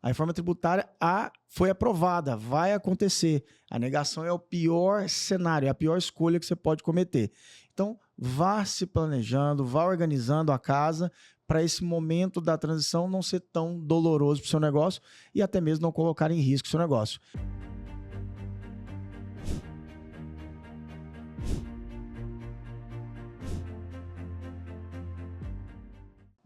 A reforma tributária foi aprovada, vai acontecer. A negação é o pior cenário, é a pior escolha que você pode cometer. Então, vá se planejando, vá organizando a casa para esse momento da transição não ser tão doloroso para o seu negócio e até mesmo não colocar em risco o seu negócio.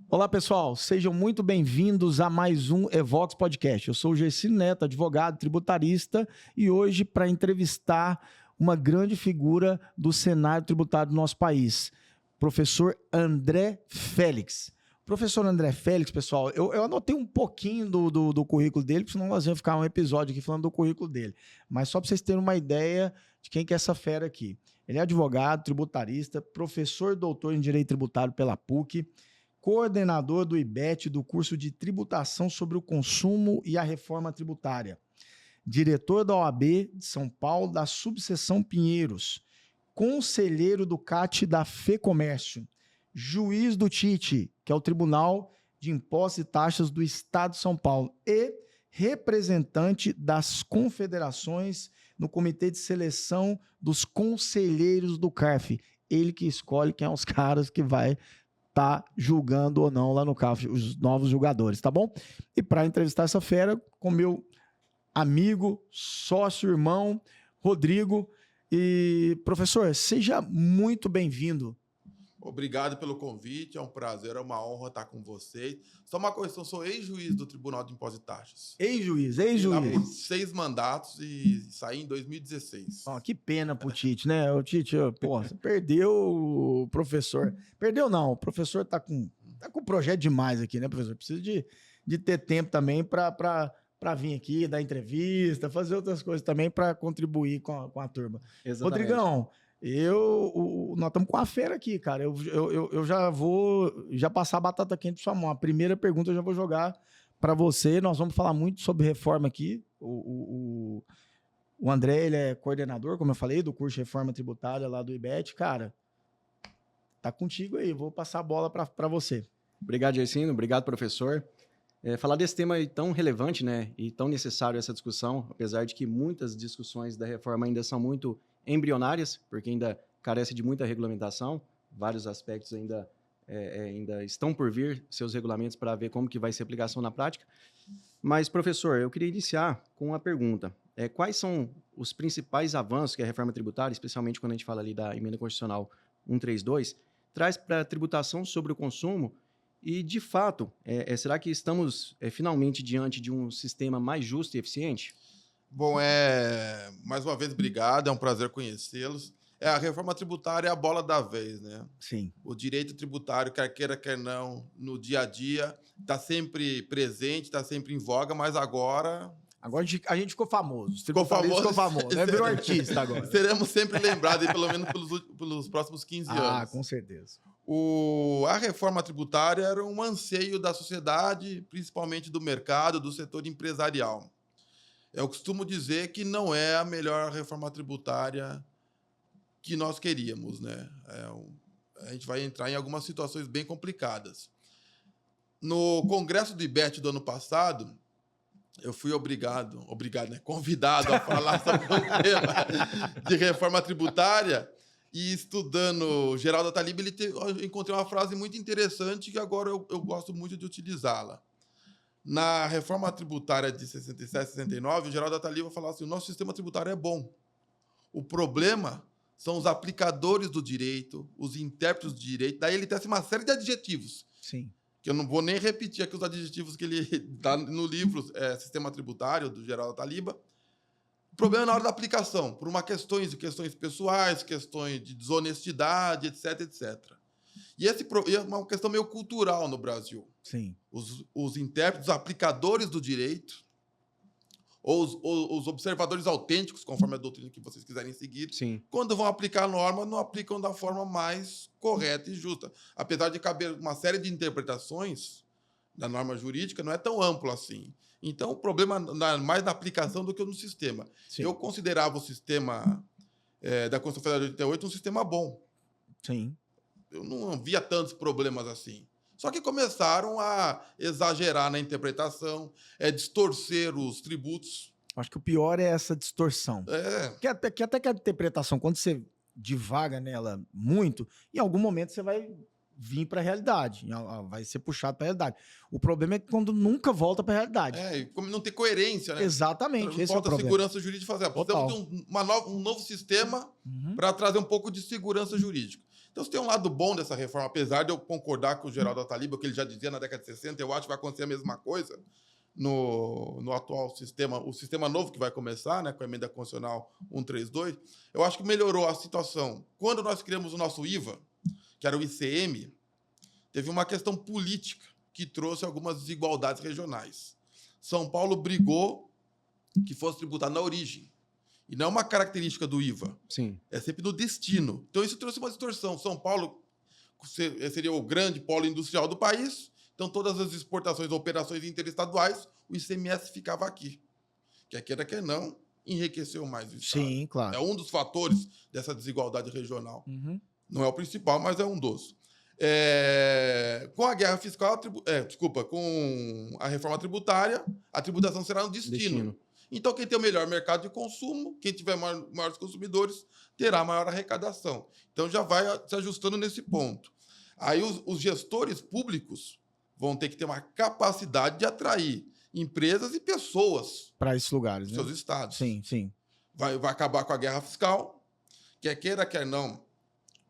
Olá, pessoal. Sejam muito bem-vindos a mais um Evox Podcast. Eu sou o Gercino Neto, advogado tributarista, e hoje para entrevistar uma grande figura do cenário tributário do nosso país, professor André Félix. Professor André Félix, pessoal, eu anotei um pouquinho do currículo dele, porque senão nós vamos ficar um episódio aqui falando do currículo dele. Mas só para vocês terem uma ideia de quem que é essa fera aqui. Ele é advogado, tributarista, professor doutor em Direito Tributário pela PUC, coordenador do IBET, do curso de Tributação sobre o Consumo e a Reforma Tributária, diretor da OAB de São Paulo, da subseção Pinheiros, conselheiro do CAT da FEComércio, juiz do TIT, que é o Tribunal de Impostos e Taxas do Estado de São Paulo, e representante das confederações no Comitê de Seleção dos Conselheiros do CARF. Ele que escolhe quem é os caras que vai tá julgando ou não lá no CAF, os novos julgadores, tá bom? E para entrevistar essa fera, com meu amigo, sócio, irmão, Rodrigo. E, professor, seja muito bem-vindo. Obrigado pelo convite, é um prazer, é uma honra estar com vocês. Só uma correção, sou ex-juiz do Tribunal de Impostos e Taxas. Ex-juiz. 6 mandatos e saí em 2016. Oh, que pena pro Tite, né? O Tite, pô, você perdeu o professor. Perdeu não, o professor tá com projeto demais aqui, né, professor? Precisa de ter tempo também para vir aqui, dar entrevista, fazer outras coisas também para contribuir com a turma. Exatamente. Rodrigão, nós estamos com a fera aqui, cara. Eu já vou passar a batata quente pra sua mão. A primeira pergunta eu já vou jogar para você. Nós vamos falar muito sobre reforma aqui. O André, ele é coordenador, como eu falei, do curso de Reforma Tributária lá do IBET. Cara, tá contigo aí. Vou passar a bola para você. Obrigado, Gercino. Obrigado, professor. Falar desse tema aí tão relevante, né, e tão necessário essa discussão, apesar de que muitas discussões da reforma ainda são muito embrionárias, porque ainda carece de muita regulamentação, vários aspectos ainda estão por vir, seus regulamentos, para ver como que vai ser a aplicação na prática. Mas, professor, eu queria iniciar com uma pergunta. Quais são os principais avanços que a reforma tributária, especialmente quando a gente fala ali da Emenda Constitucional 132, traz para a tributação sobre o consumo? E, de fato, será que estamos finalmente diante de um sistema mais justo e eficiente? Bom, mais uma vez, obrigado, é um prazer conhecê-los. A reforma tributária é a bola da vez, né? Sim. O direito tributário, quer queira, quer não, no dia a dia, está sempre presente, está sempre em voga, mas agora... Agora a gente ficou famoso. Ficou famoso, né? Virou artista agora. Seremos sempre lembrados, pelo menos pelos próximos 15 anos. Ah, com certeza. A reforma tributária era um anseio da sociedade, principalmente do mercado, do setor empresarial. Eu costumo dizer que não é a melhor reforma tributária que nós queríamos, né? A gente vai entrar em algumas situações bem complicadas. No congresso do IBET do ano passado, eu fui convidado a falar sobre o tema de reforma tributária, e estudando Geraldo Ataliba, eu encontrei uma frase muito interessante que agora eu gosto muito de utilizá-la. Na reforma tributária de 67, 69, o Geraldo Ataliba falava assim: o nosso sistema tributário é bom. O problema são os aplicadores do direito, os intérpretes do direito. Daí ele tece uma série de adjetivos. Sim. Que eu não vou nem repetir aqui os adjetivos que ele dá no livro Sistema Tributário, do Geraldo Ataliba. O problema é na hora da aplicação, por questões pessoais, questões de desonestidade, etc, etc. E é uma questão meio cultural no Brasil. Sim. Os intérpretes, os aplicadores do direito, ou os observadores autênticos, conforme a doutrina que vocês quiserem seguir, Sim. quando vão aplicar a norma, não aplicam da forma mais correta e justa. Apesar de caber uma série de interpretações da norma jurídica, não é tão amplo assim. Então, o problema é mais na aplicação do que no sistema. Sim. Eu considerava o sistema da Constituição Federal de 88 um sistema bom. Sim. Eu não via tantos problemas assim. Só que começaram a exagerar na interpretação, distorcer os tributos. Acho que o pior é essa distorção. É, Que até que a interpretação, quando você divaga nela muito, em algum momento você vai vir para a realidade, vai ser puxado para a realidade. O problema é que quando nunca volta para a realidade. e como não tem coerência, né? Exatamente, esse é o Falta problema. segurança jurídica de fazer. Precisamos Total. ter um novo sistema Uhum. para trazer um pouco de segurança jurídica. Então, se tem um lado bom dessa reforma, apesar de eu concordar com o Geraldo Ataliba, que ele já dizia na década de 60, eu acho que vai acontecer a mesma coisa no atual sistema, o sistema novo que vai começar, né, com a emenda constitucional 132, eu acho que melhorou a situação. Quando nós criamos o nosso IVA, que era o ICM, teve uma questão política que trouxe algumas desigualdades regionais. São Paulo brigou que fosse tributado na origem. E não é uma característica do IVA. Sim. É sempre no destino. Então, isso trouxe uma distorção. São Paulo seria o grande polo industrial do país. Então, todas as exportações ou operações interestaduais, o ICMS ficava aqui. Quer queira, quer não, enriqueceu mais o Estado. Sim, claro. É um dos fatores dessa desigualdade regional. Uhum. Não é o principal, mas é um dos. Com a guerra fiscal, com a reforma tributária, a tributação será no destino. Então, quem tem o melhor mercado de consumo, quem tiver maiores consumidores, terá maior arrecadação. Então, já vai se ajustando nesse ponto. Aí, os gestores públicos vão ter que ter uma capacidade de atrair empresas e pessoas Para esses lugares, dos né? seus estados. Sim, sim. Vai acabar com a guerra fiscal. Quer queira, quer não,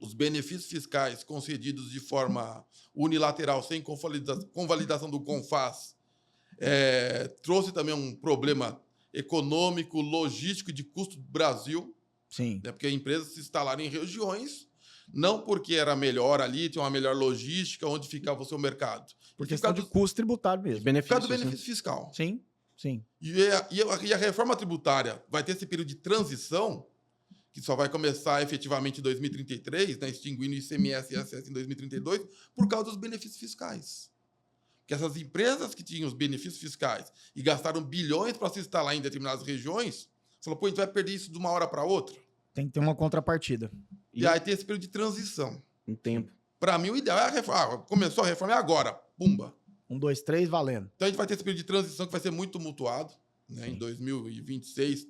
os benefícios fiscais concedidos de forma unilateral, sem convalidação do CONFAS, trouxe também um problema econômico, logístico e de custo do Brasil, Sim. né? Porque empresas se instalaram em regiões, não porque era melhor ali, tinha uma melhor logística, onde ficava o seu mercado. Por questão de custo tributário mesmo. Por causa do benefício fiscal. Sim, sim. E a reforma tributária vai ter esse período de transição, que só vai começar efetivamente em 2033, né, extinguindo o ICMS e ISS em 2032, por causa dos benefícios fiscais. Que essas empresas que tinham os benefícios fiscais e gastaram bilhões para se instalar em determinadas regiões, falou, pô, a gente vai perder isso de uma hora para outra. Tem que ter uma contrapartida. E aí tem esse período de transição. Um tempo. Para mim, o ideal é a reforma. Começou a reforma, é agora. Pumba. 1, 2, 3, valendo. Então, a gente vai ter esse período de transição que vai ser muito tumultuado. Né? Em 2026,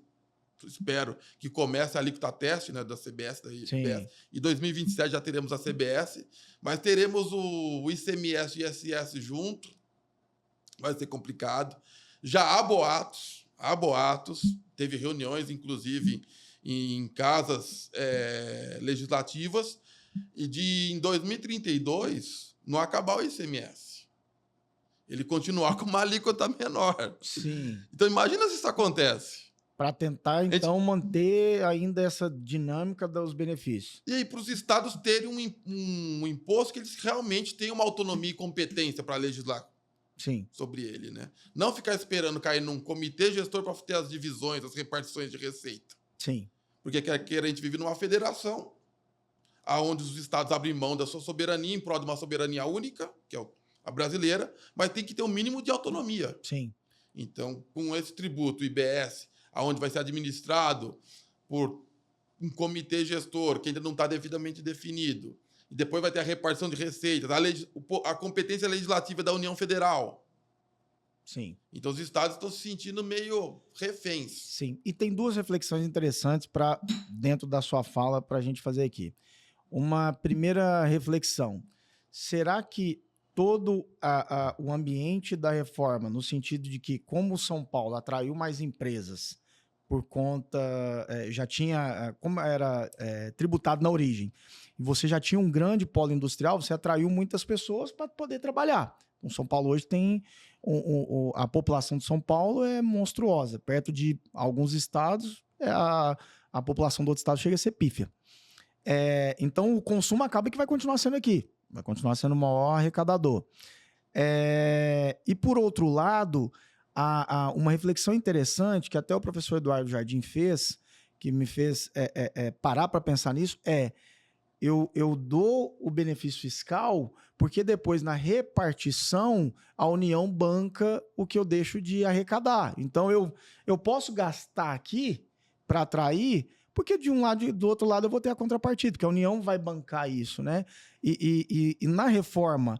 espero que comece a alíquota teste, né, da CBS, da IBS. Em 2027 já teremos a CBS, mas teremos o ICMS e ISS junto. Vai ser complicado. Já há boatos, teve reuniões, inclusive, em casas legislativas, e em 2032 não acabar o ICMS. Ele continuar com uma alíquota menor. Sim. Então, imagina se isso acontece. Para tentar, então, manter ainda essa dinâmica dos benefícios. E aí, para os estados terem um imposto que eles realmente tenham uma autonomia e competência para legislar sobre ele, né? Não ficar esperando cair num comitê gestor para ter as divisões, as repartições de receita. Sim. Porque quer queira, a gente vive numa federação onde os estados abrem mão da sua soberania em prol de uma soberania única, que é a brasileira, mas tem que ter um mínimo de autonomia. Sim. Então, com esse tributo, IBS, aonde vai ser administrado por um comitê gestor que ainda não está devidamente definido, e depois vai ter a repartição de receitas, a competência legislativa da União Federal. Sim. Então, os estados estão se sentindo meio reféns. Sim. E tem duas reflexões interessantes para dentro da sua fala para a gente fazer aqui. Uma primeira reflexão. Será que todo o ambiente da reforma, no sentido de que, como São Paulo atraiu mais empresas por conta, já tinha, como era tributado na origem, e você já tinha um grande polo industrial, você atraiu muitas pessoas para poder trabalhar. Então, São Paulo hoje tem, a população de São Paulo é monstruosa, perto de alguns estados, a população do outro estado chega a ser pífia. Então, o consumo acaba que vai continuar sendo aqui. Vai continuar sendo o maior arrecadador. E, por outro lado, uma reflexão interessante que até o professor Eduardo Jardim fez, que me fez parar para pensar nisso, eu dou o benefício fiscal porque depois, na repartição, a União banca o que eu deixo de arrecadar. Então, eu posso gastar aqui para atrair, porque de um lado e do outro lado eu vou ter a contrapartida, porque a União vai bancar isso, né? E na reforma,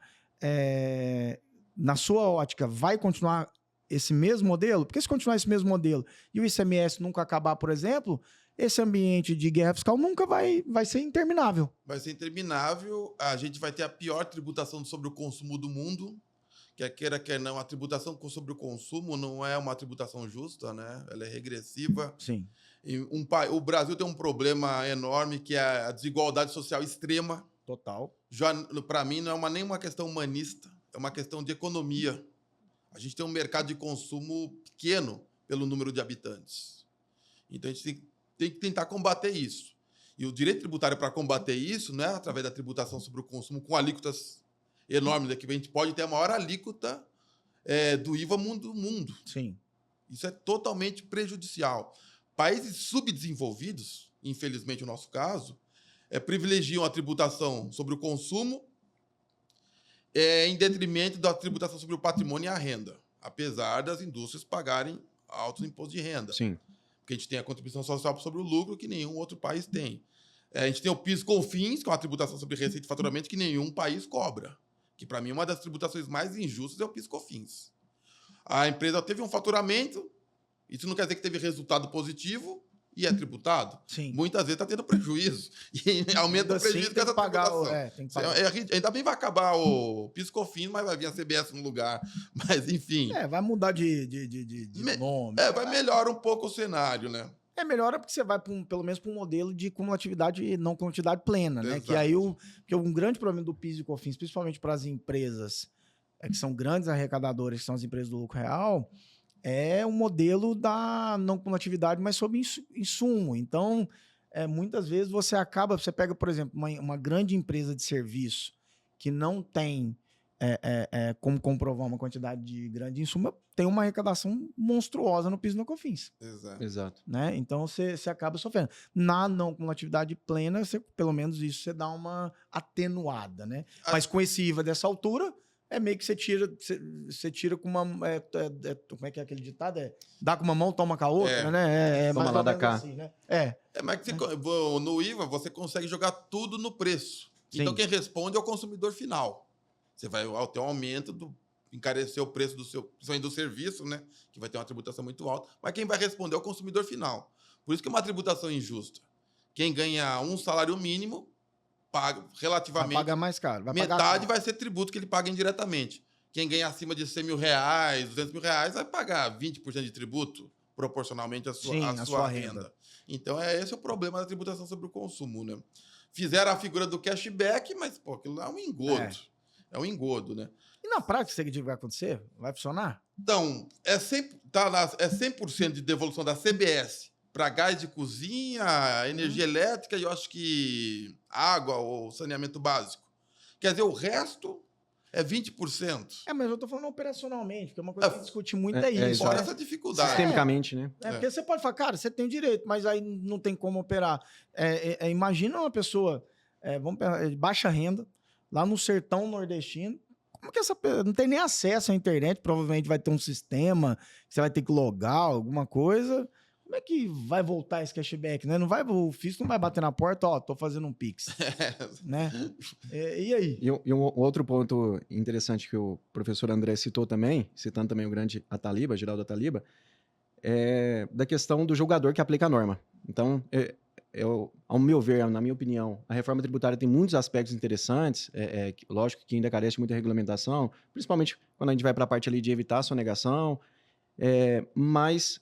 na sua ótica, vai continuar esse mesmo modelo? Porque se continuar esse mesmo modelo e o ICMS nunca acabar, por exemplo, esse ambiente de guerra fiscal nunca vai ser interminável. Vai ser interminável, a gente vai ter a pior tributação sobre o consumo do mundo, quer queira, quer não, a tributação sobre o consumo não é uma tributação justa, né? Ela é regressiva. Sim. E o Brasil tem um problema enorme, que é a desigualdade social extrema. Total. Já, para mim, não é nem uma questão humanista, é uma questão de economia. A gente tem um mercado de consumo pequeno pelo número de habitantes. Então, a gente tem que tentar combater isso. E o direito tributário para combater isso não é através da tributação sobre o consumo com alíquotas enormes, né, que a gente pode ter a maior alíquota do IVA do mundo. Sim. Isso é totalmente prejudicial. Países subdesenvolvidos, infelizmente o nosso caso, privilegiam a tributação sobre o consumo em detrimento da tributação sobre o patrimônio e a renda, apesar das indústrias pagarem altos impostos de renda. Sim. Porque a gente tem a contribuição social sobre o lucro que nenhum outro país tem. A gente tem o PIS/COFINS, que é uma tributação sobre receita e faturamento que nenhum país cobra. Que, para mim, uma das tributações mais injustas é o PIS/COFINS. A empresa teve um faturamento, isso não quer dizer que teve resultado positivo e é tributado. Sim. Muitas vezes está tendo prejuízo. E aumenta o prejuízo com essa tributação. Tem que pagar. Ainda bem vai acabar o PIS/COFINS, mas vai vir a CBS no lugar. Mas, enfim. Vai mudar de nome. Vai melhorar um pouco o cenário, né? Melhora porque você vai pelo menos para um modelo de cumulatividade e não cumulatividade plena, né? Exato. Que aí que um grande problema do PIS e COFINS, principalmente para as empresas que são grandes arrecadadoras, que são as empresas do lucro real, é um modelo da não cumulatividade, mas sob insumo. Então, muitas vezes você pega, por exemplo, uma grande empresa de serviço que não tem como comprovar uma quantidade de grande insumo, tem uma arrecadação monstruosa no PIS e no COFINS. Exato. Né? Então, você acaba sofrendo. Na não cumulatividade plena, pelo menos isso, você dá uma atenuada, né? Mas com esse IVA dessa altura, meio que você tira com uma... como é que é aquele ditado? Dá com uma mão, toma com a outra, né? Toma lá da cá. Assim, né? Mas no IVA você consegue jogar tudo no preço. Sim. Então quem responde é o consumidor final. Você vai ter um aumento encarecer o preço do serviço, né? Que vai ter uma tributação muito alta. Mas quem vai responder é o consumidor final. Por isso que é uma tributação injusta. Quem ganha um salário mínimo paga relativamente... Vai pagar mais caro. Metade vai ser tributo que ele paga indiretamente. Quem ganha acima de R$100 mil, R$200 mil, vai pagar 20% de tributo proporcionalmente à sua renda. Então, esse é o problema da tributação sobre o consumo, né? Fizeram a figura do cashback, mas, aquilo lá é um engodo. É um engodo, né? E na prática, você acredita que vai acontecer? Vai funcionar? Então, é 100% de devolução da CBS para gás de cozinha, energia elétrica e eu acho que água ou saneamento básico. Quer dizer, o resto é 20%. Mas eu tô falando operacionalmente, porque uma coisa que a gente discute muito é isso. Fora essa dificuldade. Sistemicamente, né? Porque você pode falar, cara, você tem direito, mas aí não tem como operar. Imagina uma pessoa de baixa renda, lá no sertão nordestino, como que essa pessoa não tem nem acesso à internet, provavelmente vai ter um sistema, você vai ter que logar alguma coisa. Como é que vai voltar esse cashback, né? O fisco não vai bater na porta, tô fazendo um Pix, né? E aí? E um outro ponto interessante que o professor André citou também, citando também o grande Ataliba, Geraldo Ataliba, é da questão do julgador que aplica a norma. Então, ao meu ver, na minha opinião, a reforma tributária tem muitos aspectos interessantes, lógico que ainda carece de muita regulamentação, principalmente quando a gente vai para a parte ali de evitar a sonegação, mas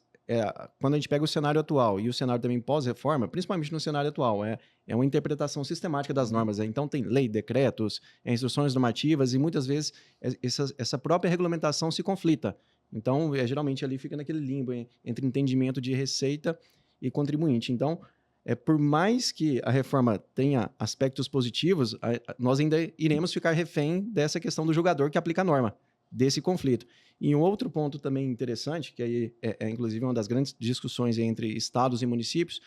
quando a gente pega o cenário atual e o cenário também pós-reforma, principalmente no cenário atual, é uma interpretação sistemática das normas. Então, tem lei, decretos, instruções normativas e muitas vezes essa própria regulamentação se conflita. Então, geralmente ali fica naquele limbo entre entendimento de receita e contribuinte. Então, por mais que a reforma tenha aspectos positivos, nós ainda iremos ficar refém dessa questão do julgador que aplica a norma, desse conflito. E um outro ponto também interessante, que aí inclusive uma das grandes discussões entre estados e municípios,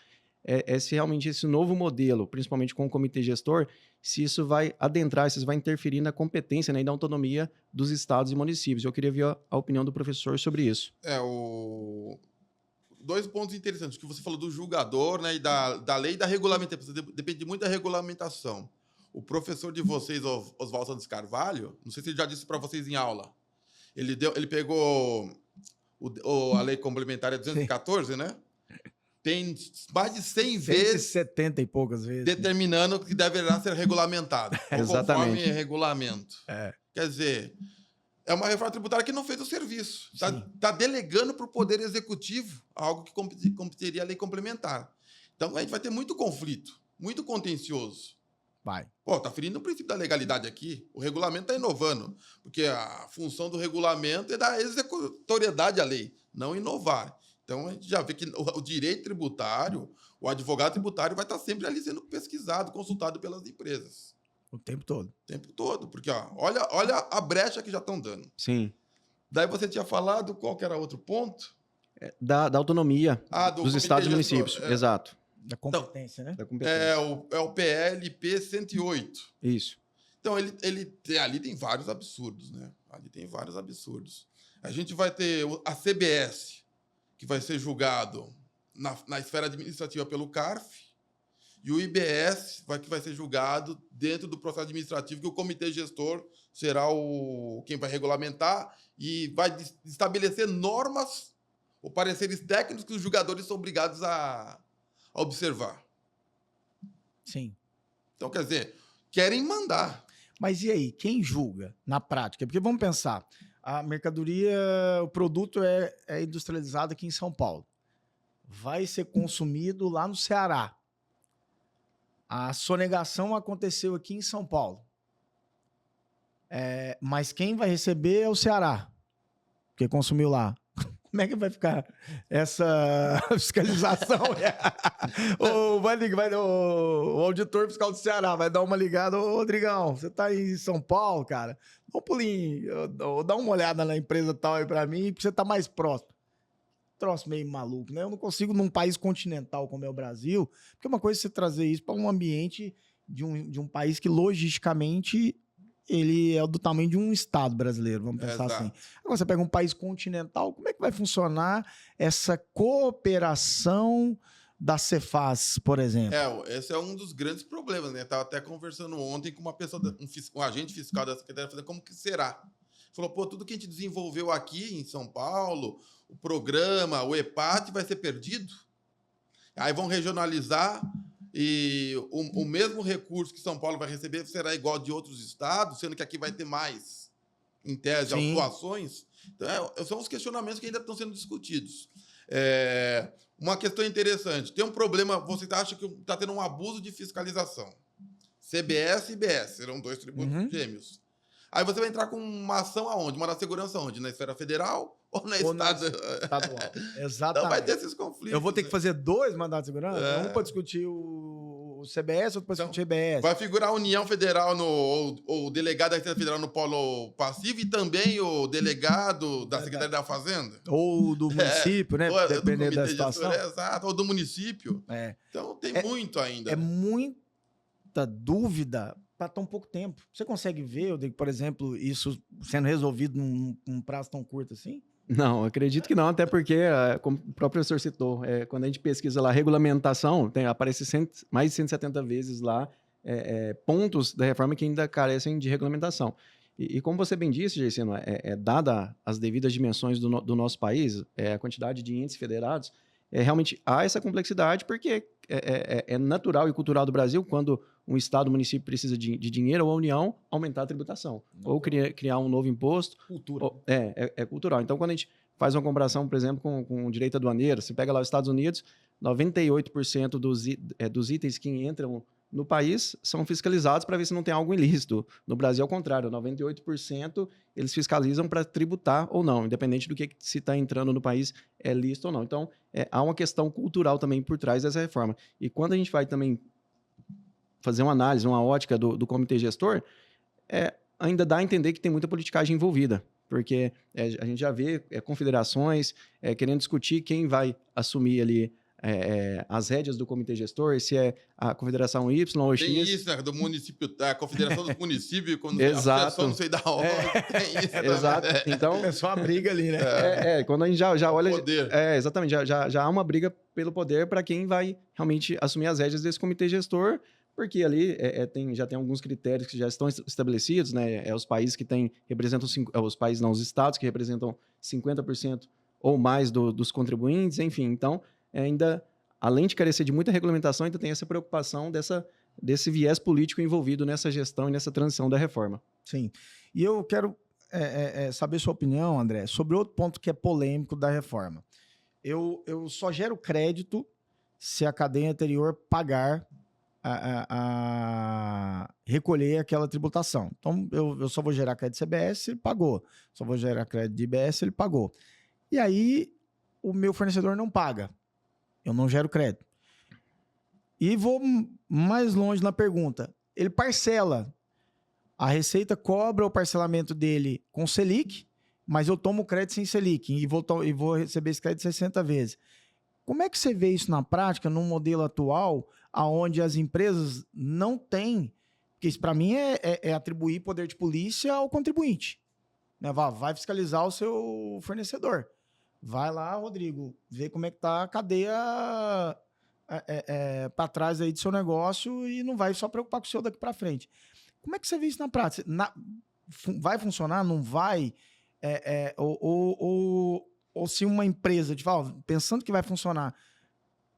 se realmente esse novo modelo, principalmente com o comitê gestor, se isso vai adentrar, se isso vai interferir na competência, né, e na autonomia dos estados e municípios. Eu queria ver a opinião do professor sobre isso. Dois pontos interessantes, que você falou do julgador, né, e da lei e da regulamentação. Depende muito da regulamentação. O professor de vocês, Oswaldo Santos Carvalho, não sei se ele já disse para vocês em aula, ele pegou a lei complementar 214, né? Tem mais de 100 vezes 170 e poucas vezes. determinando que deverá ser regulamentado, Exatamente. conforme regulamento. Quer dizer, é uma reforma tributária que não fez o serviço. Está delegando para o Poder Executivo algo que competiria a lei complementar. Então, a gente vai ter muito conflito, muito contencioso. Vai. Está ferindo o princípio da legalidade aqui. O regulamento está inovando, porque a função do regulamento é dar executoriedade à lei, não inovar. Então, a gente já vê que o direito tributário, o advogado tributário vai estar sempre ali sendo pesquisado, consultado pelas empresas. O tempo todo. O tempo todo, porque olha a brecha que já estão dando. Sim. Daí você tinha falado, qual que era outro ponto? Da autonomia do dos estados e municípios. Exato. Da competência, né? Da competência. É o PLP 108. Isso. Então, ali tem vários absurdos, né? Ali tem vários absurdos. A gente vai ter a CBS, que vai ser julgado na esfera administrativa pelo CARF, e o IBS, que vai ser julgado dentro do processo administrativo, que o comitê gestor será quem vai regulamentar e vai estabelecer normas ou pareceres técnicos que os julgadores são obrigados a observar. Sim. Então, quer dizer, querem mandar. Mas e aí, quem julga na prática? Porque vamos pensar, a mercadoria, o produto é industrializado aqui em São Paulo. Vai ser consumido lá no Ceará. A sonegação aconteceu aqui em São Paulo. Mas quem vai receber é o Ceará, porque consumiu lá. Como é que vai ficar essa fiscalização? O auditor fiscal do Ceará vai dar uma ligada. Ô, Rodrigão, você tá em São Paulo, cara? Dá um pulinho, dá uma olhada na empresa tal aí pra mim, porque você tá mais próximo. Troço meio maluco, né? Eu não consigo, num país continental como é o Brasil, porque é uma coisa você trazer isso para um ambiente de um país que, logisticamente, ele é do tamanho de um estado brasileiro, vamos pensar assim. Agora você pega um país continental, como é que vai funcionar essa cooperação da Cefaz, por exemplo? Esse é um dos grandes problemas, né? Eu estava até conversando ontem com uma pessoa, um agente fiscal da Secretaria Federal, como que será? Falou, tudo que a gente desenvolveu aqui em São Paulo, o programa, o EPAT, vai ser perdido? Aí vão regionalizar e o mesmo recurso que São Paulo vai receber será igual de outros estados, sendo que aqui vai ter mais, em tese, autuações. Então, são os questionamentos que ainda estão sendo discutidos. Uma questão interessante. Tem um problema, você acha que está tendo um abuso de fiscalização. CBS e IBS serão dois tributos gêmeos. Aí você vai entrar com uma ação aonde? Uma na segurança aonde? Na esfera federal ou na estadual? Exatamente. Então vai ter esses conflitos. Eu vou ter que fazer 2 mandatos de segurança? Um para discutir o CBS, outro para discutir o IBS. Vai figurar a União Federal ou o delegado da Receita Federal no polo passivo e também o delegado da Secretaria da Fazenda? Ou do município, né? Dependendo da situação. Exato, ou do município. Então tem muito ainda. É muita dúvida para tão pouco tempo. Você consegue ver, por exemplo, isso sendo resolvido num prazo tão curto assim? Não, acredito que não, até porque, como o próprio professor citou, quando a gente pesquisa lá regulamentação, aparece mais de 170 vezes lá pontos da reforma que ainda carecem de regulamentação. E como você bem disse, Gersino, dada as devidas dimensões do nosso país, a quantidade de índices federados, realmente há essa complexidade, porque é natural e cultural do Brasil, quando um estado, um município precisa de dinheiro, ou a União aumentar a tributação, ou criar um novo imposto. Cultura. É cultural. Então, quando a gente faz uma comparação, por exemplo, com o direito aduaneiro, você pega lá os Estados Unidos, 98% dos itens que entram no país são fiscalizados para ver se não tem algo ilícito. No Brasil, ao contrário, 98% eles fiscalizam para tributar ou não, independente do que se está entrando no país é lícito ou não. Então, há uma questão cultural também por trás dessa reforma. E quando a gente vai também fazer uma análise, uma ótica do comitê gestor, ainda dá a entender que tem muita politicagem envolvida, porque a gente já vê confederações querendo discutir quem vai assumir ali as rédeas do comitê gestor, se é a Confederação Y ou X. Tem isso, né? Do município, a Confederação dos Municípios, quando Exato. a não sei da hora. Tem isso. Exato. Então, é só a briga ali, né? Quando a gente já olha... Poder. Exatamente. Já há uma briga pelo poder para quem vai realmente assumir as rédeas desse comitê gestor, Porque ali já tem alguns critérios que já estão estabelecidos, né? Os países que representam, os países não, os estados que representam 50% ou mais dos contribuintes, enfim. Então, ainda, além de carecer de muita regulamentação, ainda tem essa preocupação desse viés político envolvido nessa gestão e nessa transição da reforma. Sim. E eu quero saber sua opinião, André, sobre outro ponto que é polêmico da reforma. Eu só gero crédito se a cadeia anterior pagar recolher aquela tributação. Então, eu só vou gerar crédito de CBS, ele pagou. Só vou gerar crédito de IBS, ele pagou. E aí, o meu fornecedor não paga. Eu não gero crédito. E vou mais longe na pergunta. Ele parcela. A Receita cobra o parcelamento dele com Selic, mas eu tomo crédito sem Selic e vou receber esse crédito 60 vezes. Como é que você vê isso na prática, num modelo atual, onde as empresas não têm, porque isso para mim é atribuir poder de polícia ao contribuinte. Né? Vai fiscalizar o seu fornecedor. Vai lá, Rodrigo, ver como é que está a cadeia para trás aí do seu negócio e não vai só preocupar com o seu daqui para frente. Como é que você vê isso na prática? Vai funcionar? Não vai? Ou se uma empresa, pensando que vai funcionar,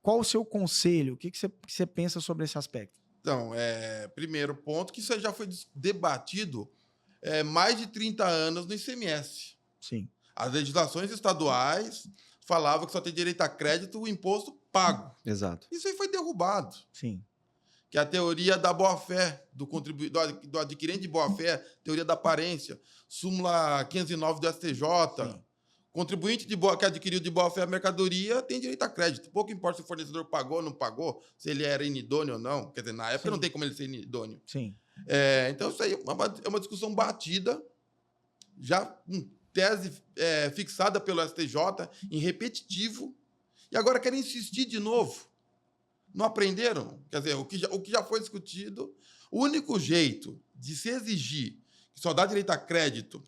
qual o seu conselho? O que você pensa sobre esse aspecto? Então, primeiro ponto, que isso já foi debatido mais de 30 anos no ICMS. Sim. As legislações estaduais falavam que só tem direito a crédito o imposto pago. Exato. Isso aí foi derrubado. Sim. Que é a teoria da boa-fé, do adquirente de boa-fé, teoria da aparência, súmula 509 do STJ. Sim. Contribuinte que adquiriu de boa-fé a mercadoria tem direito a crédito. Pouco importa se o fornecedor pagou ou não pagou, se ele era inidôneo ou não. Quer dizer, na época não tem como ele ser inidôneo. Sim. Então, isso aí é uma discussão batida, já com tese fixada pelo STJ, em repetitivo, e agora querem insistir de novo. Não aprenderam? Quer dizer, o que já foi discutido, o único jeito de se exigir que só dá direito a crédito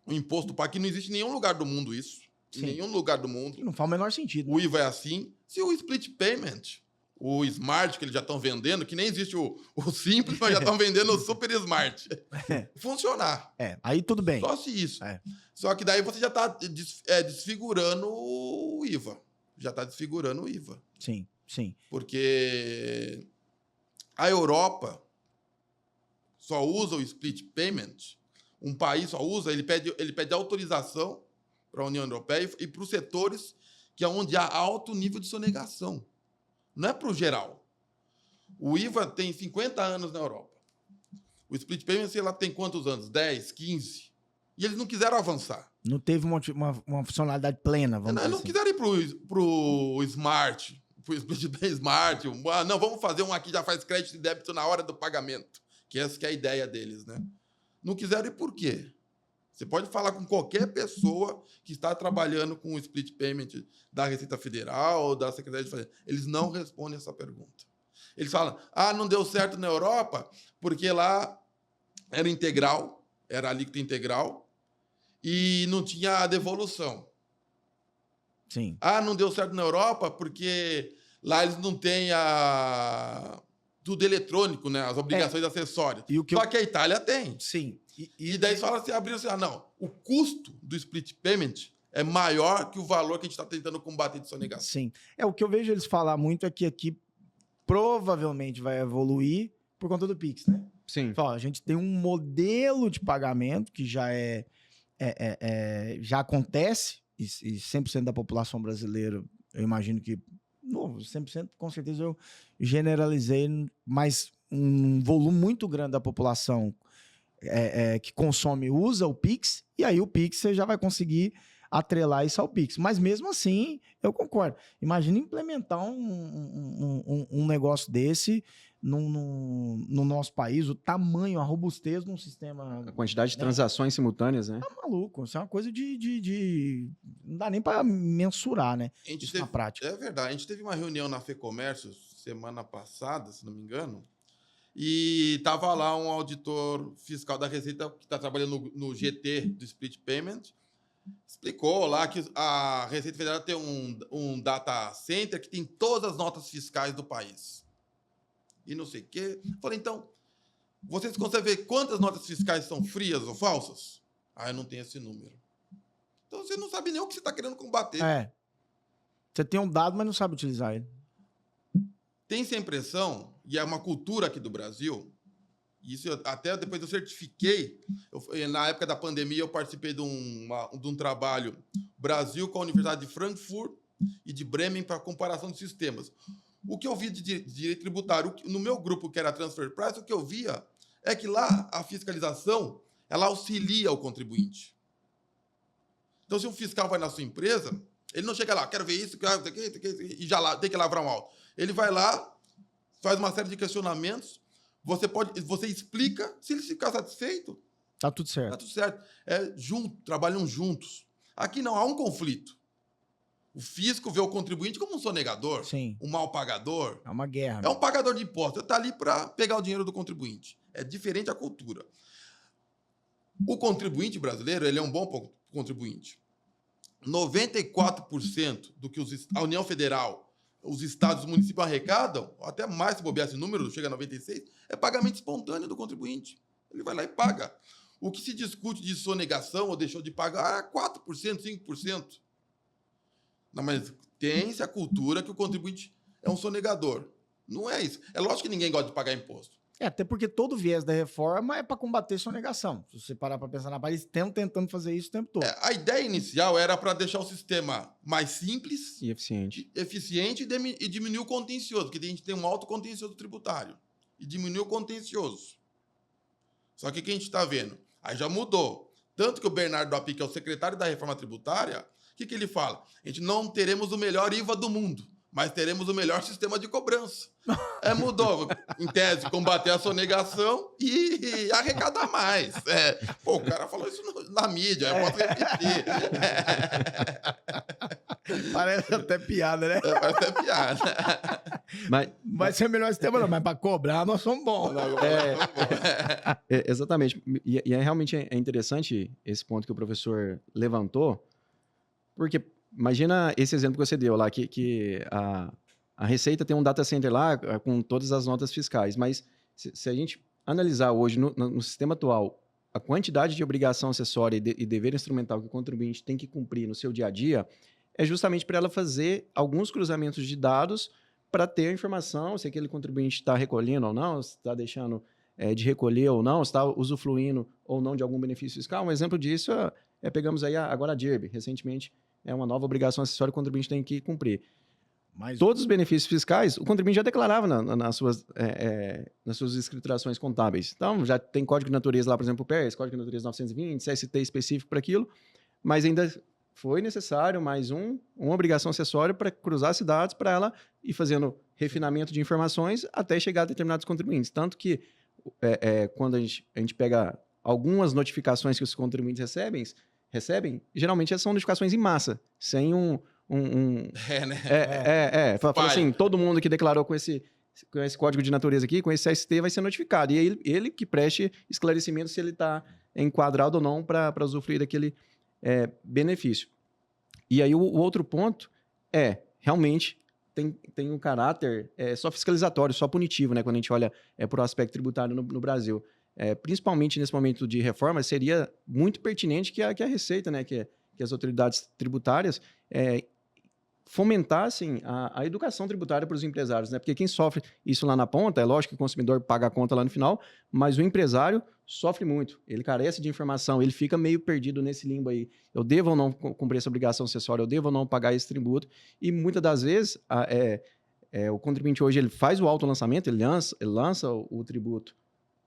o imposto pago, que não existe em nenhum lugar do mundo isso. Sim. Em nenhum lugar do mundo. Não faz o menor sentido. O IVA é assim. Se o split payment, o smart, que eles já estão vendendo, que nem existe o simples, mas já estão vendendo o super smart, funcionar. Aí tudo bem. Só se isso. Só que daí você já está desfigurando o IVA. Já está desfigurando o IVA. Sim, sim. Porque a Europa só usa o split payment. Um país só usa, ele pede autorização para a União Europeia e para os setores que é onde há alto nível de sonegação. Não é para o geral. O IVA tem 50 anos na Europa. O split payment, sei lá, tem quantos anos? 10, 15. E eles não quiseram avançar. Não teve uma funcionalidade plena, vamos dizer não assim. quiseram ir para o smart, para o split payment smart. Não, vamos fazer um aqui, já faz crédito e débito na hora do pagamento. Que essa que é a ideia deles, né? Não quiseram, e por quê? Você pode falar com qualquer pessoa que está trabalhando com o split payment da Receita Federal ou da Secretaria de Fazenda. Eles não respondem essa pergunta. Eles falam, não deu certo na Europa porque lá era integral, era alíquota integral e não tinha a devolução. Sim. Não deu certo na Europa porque lá eles não têm tudo eletrônico, né? As obrigações acessórias. Só que a Itália tem. Sim. E daí fala assim, abriu assim, não, o custo do split payment é maior que o valor que a gente está tentando combater de sonegação. Sim. O que eu vejo eles falar muito é que aqui provavelmente vai evoluir por conta do Pix, né? Sim. A gente tem um modelo de pagamento que já já acontece e 100% da população brasileira, eu imagino que 100%, com certeza eu generalizei, mas um volume muito grande da população que consome usa o Pix, e aí o Pix você já vai conseguir atrelar isso ao Pix. Mas mesmo assim, eu concordo. Imagina implementar um negócio desse no nosso país, o tamanho, a robustez de um sistema... A quantidade de transações simultâneas, né? Tá maluco. Isso é uma coisa não dá nem para mensurar, né? Isso na prática. É verdade. A gente teve uma reunião na FEComércio semana passada, se não me engano, e estava lá um auditor fiscal da Receita que está trabalhando no GT do Split Payment, explicou lá que a Receita Federal tem um data center que tem todas as notas fiscais do país. e não sei o quê. Falei, então, vocês conseguem ver quantas notas fiscais são frias ou falsas? Ah, eu não tenho esse número. Então você não sabe nem o que você está querendo combater. Você tem um dado, mas não sabe utilizar ele. Tem-se a impressão, e é uma cultura aqui do Brasil, isso até depois eu certifiquei, na época da pandemia eu participei de um trabalho Brasil com a Universidade de Frankfurt e de Bremen para comparação de sistemas. O que eu vi de direito tributário, no meu grupo que era Transfer Price, o que eu via é que lá a fiscalização ela auxilia o contribuinte. Então, se um fiscal vai na sua empresa, ele não chega lá, quero ver isso, e já tem que lavrar um auto. Ele vai lá, faz uma série de questionamentos, você explica, se ele ficar satisfeito, Tá tudo certo. tá tudo certo. Trabalham juntos. Aqui não há um conflito. O fisco vê o contribuinte como um sonegador, Sim. um mal pagador. É uma guerra. É um pagador de impostos. Ele está ali para pegar o dinheiro do contribuinte. É diferente a cultura. O contribuinte brasileiro ele é um bom contribuinte. 94% do que a União Federal, os estados e os municípios arrecadam, até mais se bobear esse número, chega a 96%, é pagamento espontâneo do contribuinte. Ele vai lá e paga. O que se discute de sonegação ou deixou de pagar é 4%, 5%. Não, mas tem-se a cultura que o contribuinte é um sonegador. Não é isso. É lógico que ninguém gosta de pagar imposto. Até porque todo viés da reforma é para combater sonegação. Se você parar para pensar na base, estão tentando fazer isso o tempo todo. A ideia inicial era para deixar o sistema mais simples E eficiente. eficiente e diminuir o contencioso, porque a gente tem um alto contencioso tributário. E diminuir o contencioso. Só que o que a gente está vendo? Aí já mudou. Tanto que o Bernardo Api, que é o secretário da Reforma Tributária, o que ele fala? A gente não teremos o melhor IVA do mundo, mas teremos o melhor sistema de cobrança. Mudou, em tese, combater a sonegação e arrecadar mais. O cara falou isso na mídia, eu posso repetir. Parece até piada, né? Parece até piada. Mas, Vai ser o melhor sistema, não, mas para cobrar nós somos bons. Exatamente. E realmente é interessante esse ponto que o professor levantou, porque imagina esse exemplo que você deu lá, que a Receita tem um data center lá com todas as notas fiscais, mas se a gente analisar hoje no sistema atual a quantidade de obrigação acessória e dever instrumental que o contribuinte tem que cumprir no seu dia a dia, é justamente para ela fazer alguns cruzamentos de dados para ter a informação se aquele contribuinte está recolhendo ou não, se está deixando de recolher ou não, se está usufruindo ou não de algum benefício fiscal. Um exemplo disso pegamos aí agora a DIRB, recentemente, é uma nova obrigação acessória que o contribuinte tem que cumprir. Mas Todos os benefícios fiscais, o contribuinte já declarava nas suas escriturações contábeis. Então, já tem código de natureza lá, por exemplo, o PERS, código de natureza 920, CST específico para aquilo, mas ainda foi necessário mais uma obrigação acessória para cruzar esses dados, para ela ir fazendo refinamento de informações até chegar a determinados contribuintes. Tanto que, quando a gente pega algumas notificações que os contribuintes recebem, geralmente são notificações em massa, sem fala assim, todo mundo que declarou com esse código de natureza aqui, com esse CST, vai ser notificado. E ele que preste esclarecimento se ele está enquadrado ou não para usufruir daquele benefício. E aí o outro ponto realmente tem um caráter só fiscalizatório, só punitivo, né, quando a gente olha para o aspecto tributário no Brasil. Principalmente nesse momento de reforma, seria muito pertinente que a Receita, né, que as autoridades tributárias fomentassem a educação tributária para os empresários, né? Porque quem sofre isso lá na ponta, é lógico que o consumidor paga a conta lá no final, mas o empresário sofre muito, ele carece de informação, ele fica meio perdido nesse limbo aí. Eu devo ou não cumprir essa obrigação acessória, eu devo ou não pagar esse tributo, e muitas das vezes o contribuinte hoje ele faz o autolançamento, ele lança o tributo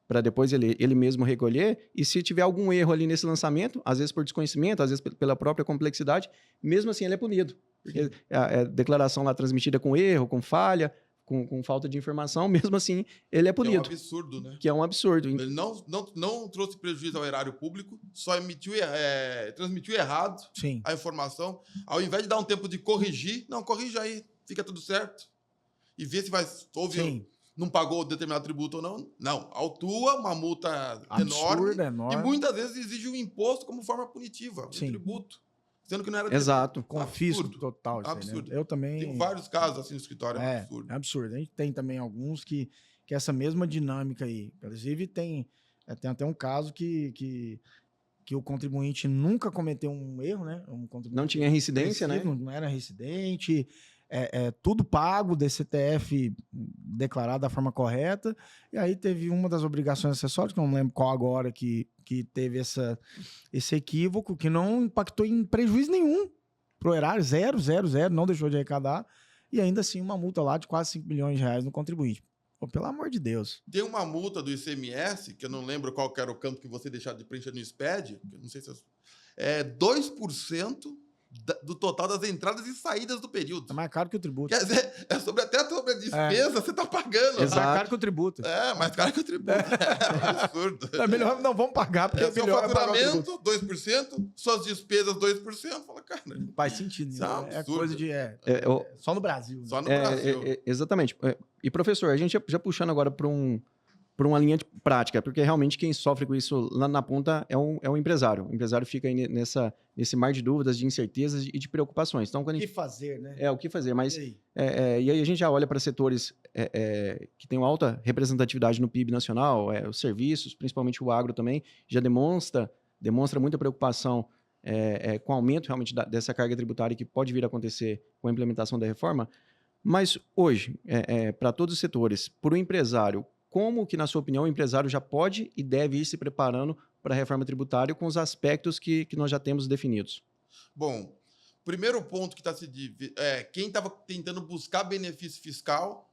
para depois ele mesmo recolher, e se tiver algum erro ali nesse lançamento, às vezes por desconhecimento, às vezes pela própria complexidade, mesmo assim ele é punido. Porque a declaração lá transmitida com erro, com falha, com falta de informação, mesmo assim ele é punido. Que é um absurdo, né? Que é um absurdo. Ele não trouxe prejuízo ao erário público, só transmitiu errado Sim. a informação. Ao invés de dar um tempo de corrigir, não, corrija aí, fica tudo certo. E vê se houve... Não pagou determinado tributo ou não. Não, autua uma multa absurda, enorme. E muitas vezes exige um imposto como forma punitiva, um tributo. Sendo que não era... Exato. Confisco total. Absurdo. Né? Eu também... Tem vários casos assim no escritório, é um absurdo. É absurdo. A gente tem também alguns que que é essa mesma dinâmica aí. Inclusive, tem até um caso que o contribuinte nunca cometeu um erro, né? Não tinha reincidência, né? Não era reincidente, tudo pago, DCTF declarado da forma correta, e aí teve uma das obrigações acessórias, que eu não lembro qual agora, que teve esse equívoco, que não impactou em prejuízo nenhum pro erário, zero, não deixou de arrecadar, e ainda assim uma multa lá de quase 5 milhões de reais no contribuinte. Pô, pelo amor de Deus. Tem uma multa do ICMS, que eu não lembro qual que era o campo que você deixar de preencher no SPED, que eu não sei se é 2% do total das entradas e saídas do período. É mais caro que o tributo. Quer dizer, até sobre a despesa você está pagando. É mais caro que o tributo. Mais caro que o tributo. É um absurdo. É melhor não vamos pagar, porque seu melhor faturamento, 2%, suas despesas, 2%. Fala, cara. Faz sentido. Isso é um É absurdo. coisa de... só no Brasil. Né? Só no Brasil. Exatamente. E, professor, a gente já puxando agora para uma linha de prática, porque realmente quem sofre com isso lá na ponta é um empresário. O empresário fica aí nesse mar de dúvidas, de incertezas e de preocupações. Então, quando O que fazer, né? o que fazer, mas... E E aí a gente já olha para setores que têm uma alta representatividade no PIB nacional, os serviços, principalmente o agro também, já demonstra muita preocupação com o aumento realmente dessa carga tributária que pode vir a acontecer com a implementação da reforma. Mas hoje, para todos os setores, para o empresário, como que, na sua opinião, o empresário já pode e deve ir se preparando para a reforma tributária com os aspectos que nós já temos definidos? Bom, primeiro ponto que está quem estava tentando buscar benefício fiscal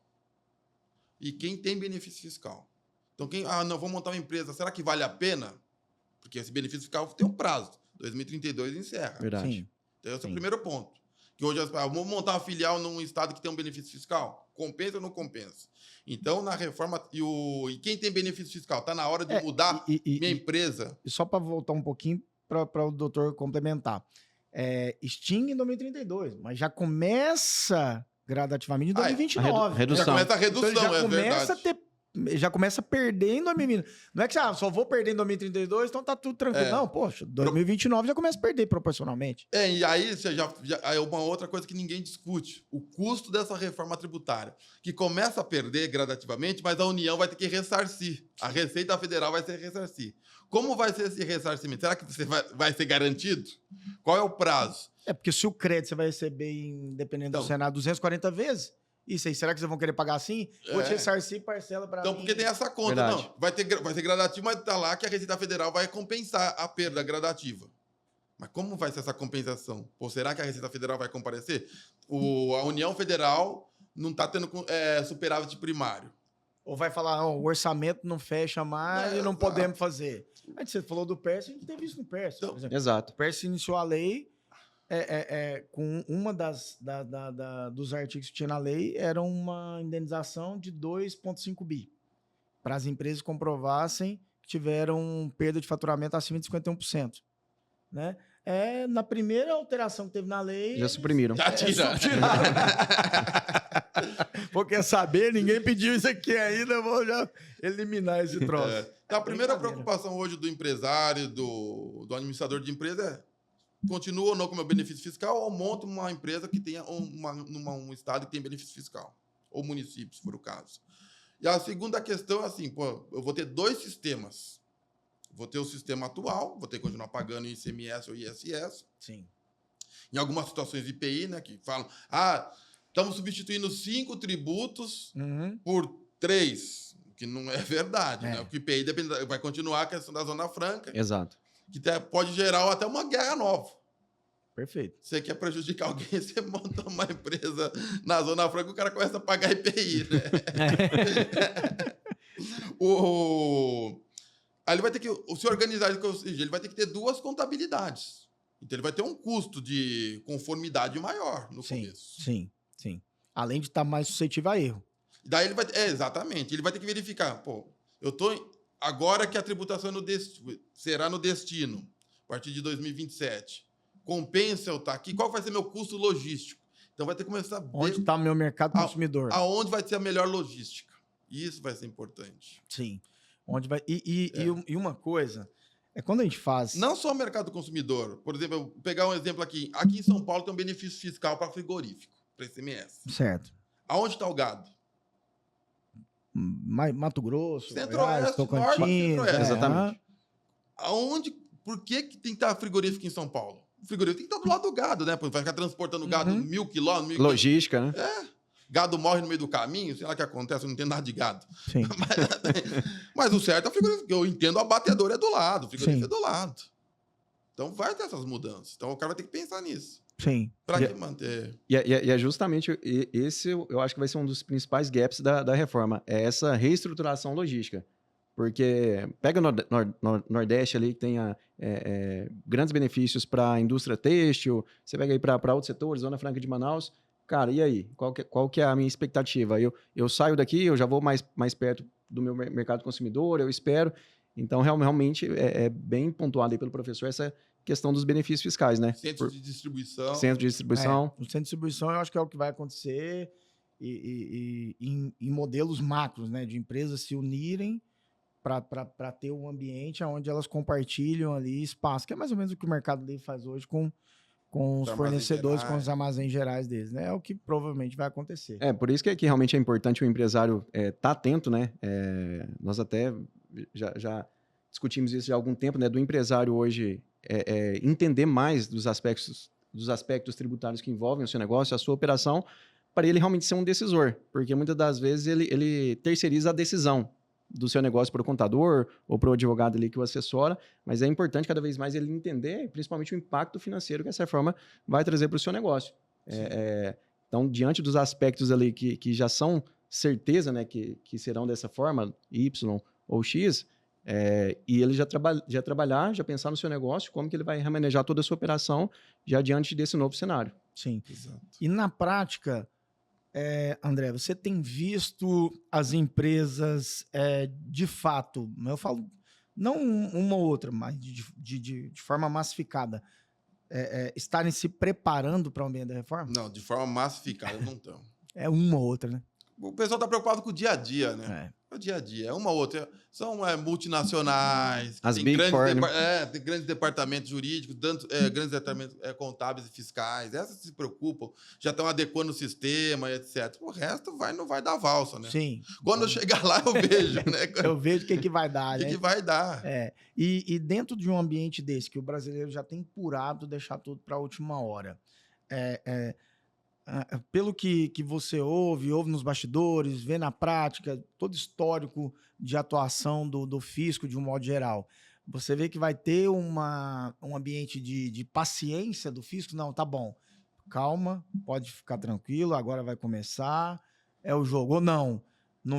e quem tem benefício fiscal. Então, não, vou montar uma empresa, será que vale a pena? Porque esse benefício fiscal tem um prazo, 2032 encerra. Verdade. Sim. Então, esse é o primeiro ponto. Que hoje, vamos montar uma filial num estado que tem um benefício fiscal? Compensa ou não compensa? Então, na reforma, e quem tem benefício fiscal? Está na hora de mudar minha empresa? E só para voltar um pouquinho para o doutor complementar. Extingue em 2032, mas já começa gradativamente em 2029. Redução. Já começa a redução, Então, ele já começa verdade. já começa a perder em 2029. Não é que só vou perder em 2032, então tá tudo tranquilo. Não, poxa, 2029 já começa a perder proporcionalmente. E aí você é uma outra coisa que ninguém discute. O custo dessa reforma tributária, que começa a perder gradativamente, mas a União vai ter que ressarcir. A Receita Federal vai ter que ressarcir. Como vai ser esse ressarcimento? Será que você vai ser garantido? Qual é o prazo? Porque se o crédito você vai receber, dependendo do Senado, 240 vezes... Isso aí, será que vocês vão querer pagar assim? Vou te ressarcir parcela para Então, mim. porque tem essa conta. Verdade. Não, vai ser gradativo, mas tá lá que a Receita Federal vai compensar a perda gradativa. Mas como vai ser essa compensação? Será que a Receita Federal vai comparecer? A União Federal não está tendo superávit primário. Ou vai falar, o orçamento não fecha mais e não podemos fazer. Aí você falou do PERS, a gente teve isso no PERS. Por exemplo. Exato. O PERS iniciou a lei com uma dos artigos que tinha na lei, era uma indenização de 2,5 bi. Para as empresas que comprovassem que tiveram perda de faturamento acima de 51%. Né? Na primeira alteração que teve na lei... Já suprimiram. Já tiraram. Pô, quer saber? Ninguém pediu isso aqui ainda, eu vou já eliminar esse troço. Então, a primeira preocupação hoje do empresário, do administrador de empresa continua ou não com o meu benefício fiscal ou monto uma empresa que tenha um estado que tem benefício fiscal, ou município, se for o caso. E a segunda questão é assim, eu vou ter dois sistemas. Vou ter o sistema atual, vou ter que continuar pagando ICMS ou ISS. Sim. Em algumas situações IPI, né, que falam, estamos substituindo 5 tributos por 3, que não é verdade. Né? O IPI vai continuar a questão da Zona Franca. Exato. Que pode gerar até uma guerra nova. Perfeito. Você quer prejudicar alguém, você monta uma empresa na Zona Franca, o cara começa a pagar IPI, né? Aí ele vai ter que se organizar, ele vai ter que ter duas contabilidades. Então ele vai ter um custo de conformidade maior no começo. Sim. Além de estar mais suscetível a erro. Daí ele vai... exatamente. Ele vai ter que verificar, eu estou... Agora que a tributação será no destino, a partir de 2027, compensa eu estar aqui? Qual vai ser meu custo logístico? Então vai ter que começar a ver... Onde está o meu mercado consumidor? Aonde vai ser a melhor logística? Isso vai ser importante. Sim. Onde vai... E uma coisa, quando a gente faz... Não só o mercado consumidor. Por exemplo, eu vou pegar um exemplo aqui. Aqui em São Paulo tem um benefício fiscal para frigorífico, para ICMS. Certo. Aonde está o gado? Mato Grosso, Goiás, Centro-Oeste, Tocantins. Norte, Centro-Oeste. Exatamente. Por que tem que estar frigorífico em São Paulo? O frigorífico tem que estar do lado do gado, né? Vai ficar transportando gado 1.000 quilômetros. Logística, né? Gado morre no meio do caminho, sei lá o que acontece, eu não entendo nada de gado. Sim. Mas o certo é o frigorífico. Eu entendo, o abatedor é do lado, o frigorífico Sim. é do lado. Então vai ter essas mudanças. Então o cara vai ter que pensar nisso. Sim. Para que manter? E é justamente esse, eu acho que vai ser um dos principais gaps da reforma, é essa reestruturação logística. Porque pega o Nordeste ali, que tenha grandes benefícios para a indústria têxtil, você pega aí para outros setores, Zona Franca de Manaus, cara, e aí? Qual que é a minha expectativa? Eu saio daqui, eu já vou mais perto do meu mercado consumidor, eu espero. Então, realmente, é bem pontuado aí pelo professor essa questão dos benefícios fiscais, né? Centro de distribuição. Centro de distribuição. O centro de distribuição eu acho que é o que vai acontecer em modelos macros, né? De empresas se unirem para ter um ambiente onde elas compartilham ali espaço, que é mais ou menos o que o Mercado Livre faz hoje com os fornecedores, com os armazéns gerais deles, né? É o que provavelmente vai acontecer. Por isso que realmente é importante o empresário estar atento, né? Nós até já discutimos isso há algum tempo, né? Do empresário hoje entender mais dos aspectos tributários que envolvem o seu negócio, a sua operação, para ele realmente ser um decisor, porque muitas das vezes ele terceiriza a decisão do seu negócio para o contador ou para o advogado ali que o assessora, mas é importante cada vez mais ele entender, principalmente o impacto financeiro que essa reforma vai trazer para o seu negócio. Então, diante dos aspectos ali que já são certeza, né, que serão dessa forma, Y ou X, e ele já trabalhar, já pensar no seu negócio, como que ele vai remanejar toda a sua operação já diante desse novo cenário. Sim. Exato. E na prática, André, você tem visto as empresas, de fato, eu falo, não uma ou outra, mas de forma massificada, estarem se preparando para o ambiente da reforma? Não, de forma massificada não estão. É uma ou outra, né? O pessoal está preocupado com o dia a dia, né? O dia a dia. É uma ou outra. São multinacionais. As tem Big Four, tem grandes departamentos jurídicos, grandes departamentos contábeis e fiscais. Essas se preocupam, já estão adequando o sistema, etc. O resto não vai dar valsa, né? Sim. Quando eu chegar lá, eu vejo, né? Eu vejo o que vai dar, né? O que vai dar. E dentro de um ambiente desse, que o brasileiro já tem por hábito deixar tudo para a última hora, pelo que você ouve nos bastidores, vê na prática, todo histórico de atuação do fisco de um modo geral, você vê que vai ter um ambiente de paciência do fisco? Não, tá bom, calma, pode ficar tranquilo, agora vai começar, é o jogo. Ou não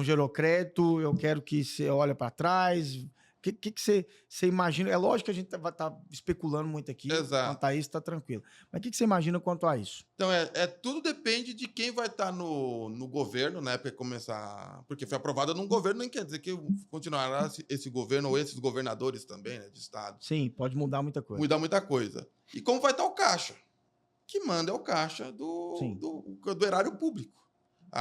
gerou crédito, eu quero que você olhe para trás. O que você imagina? É lógico que a gente vai estar especulando muito aqui. Exato. Quanto a isso, está tranquilo. Mas o que você imagina quanto a isso? Então, tudo depende de quem vai estar no governo, né? Para começar. Porque foi aprovada num governo, nem quer dizer que continuará esse governo ou esses governadores também, né? De estado. Sim, pode mudar muita coisa. Mudar muita coisa. E como vai estar o caixa? Que manda é o caixa do erário público.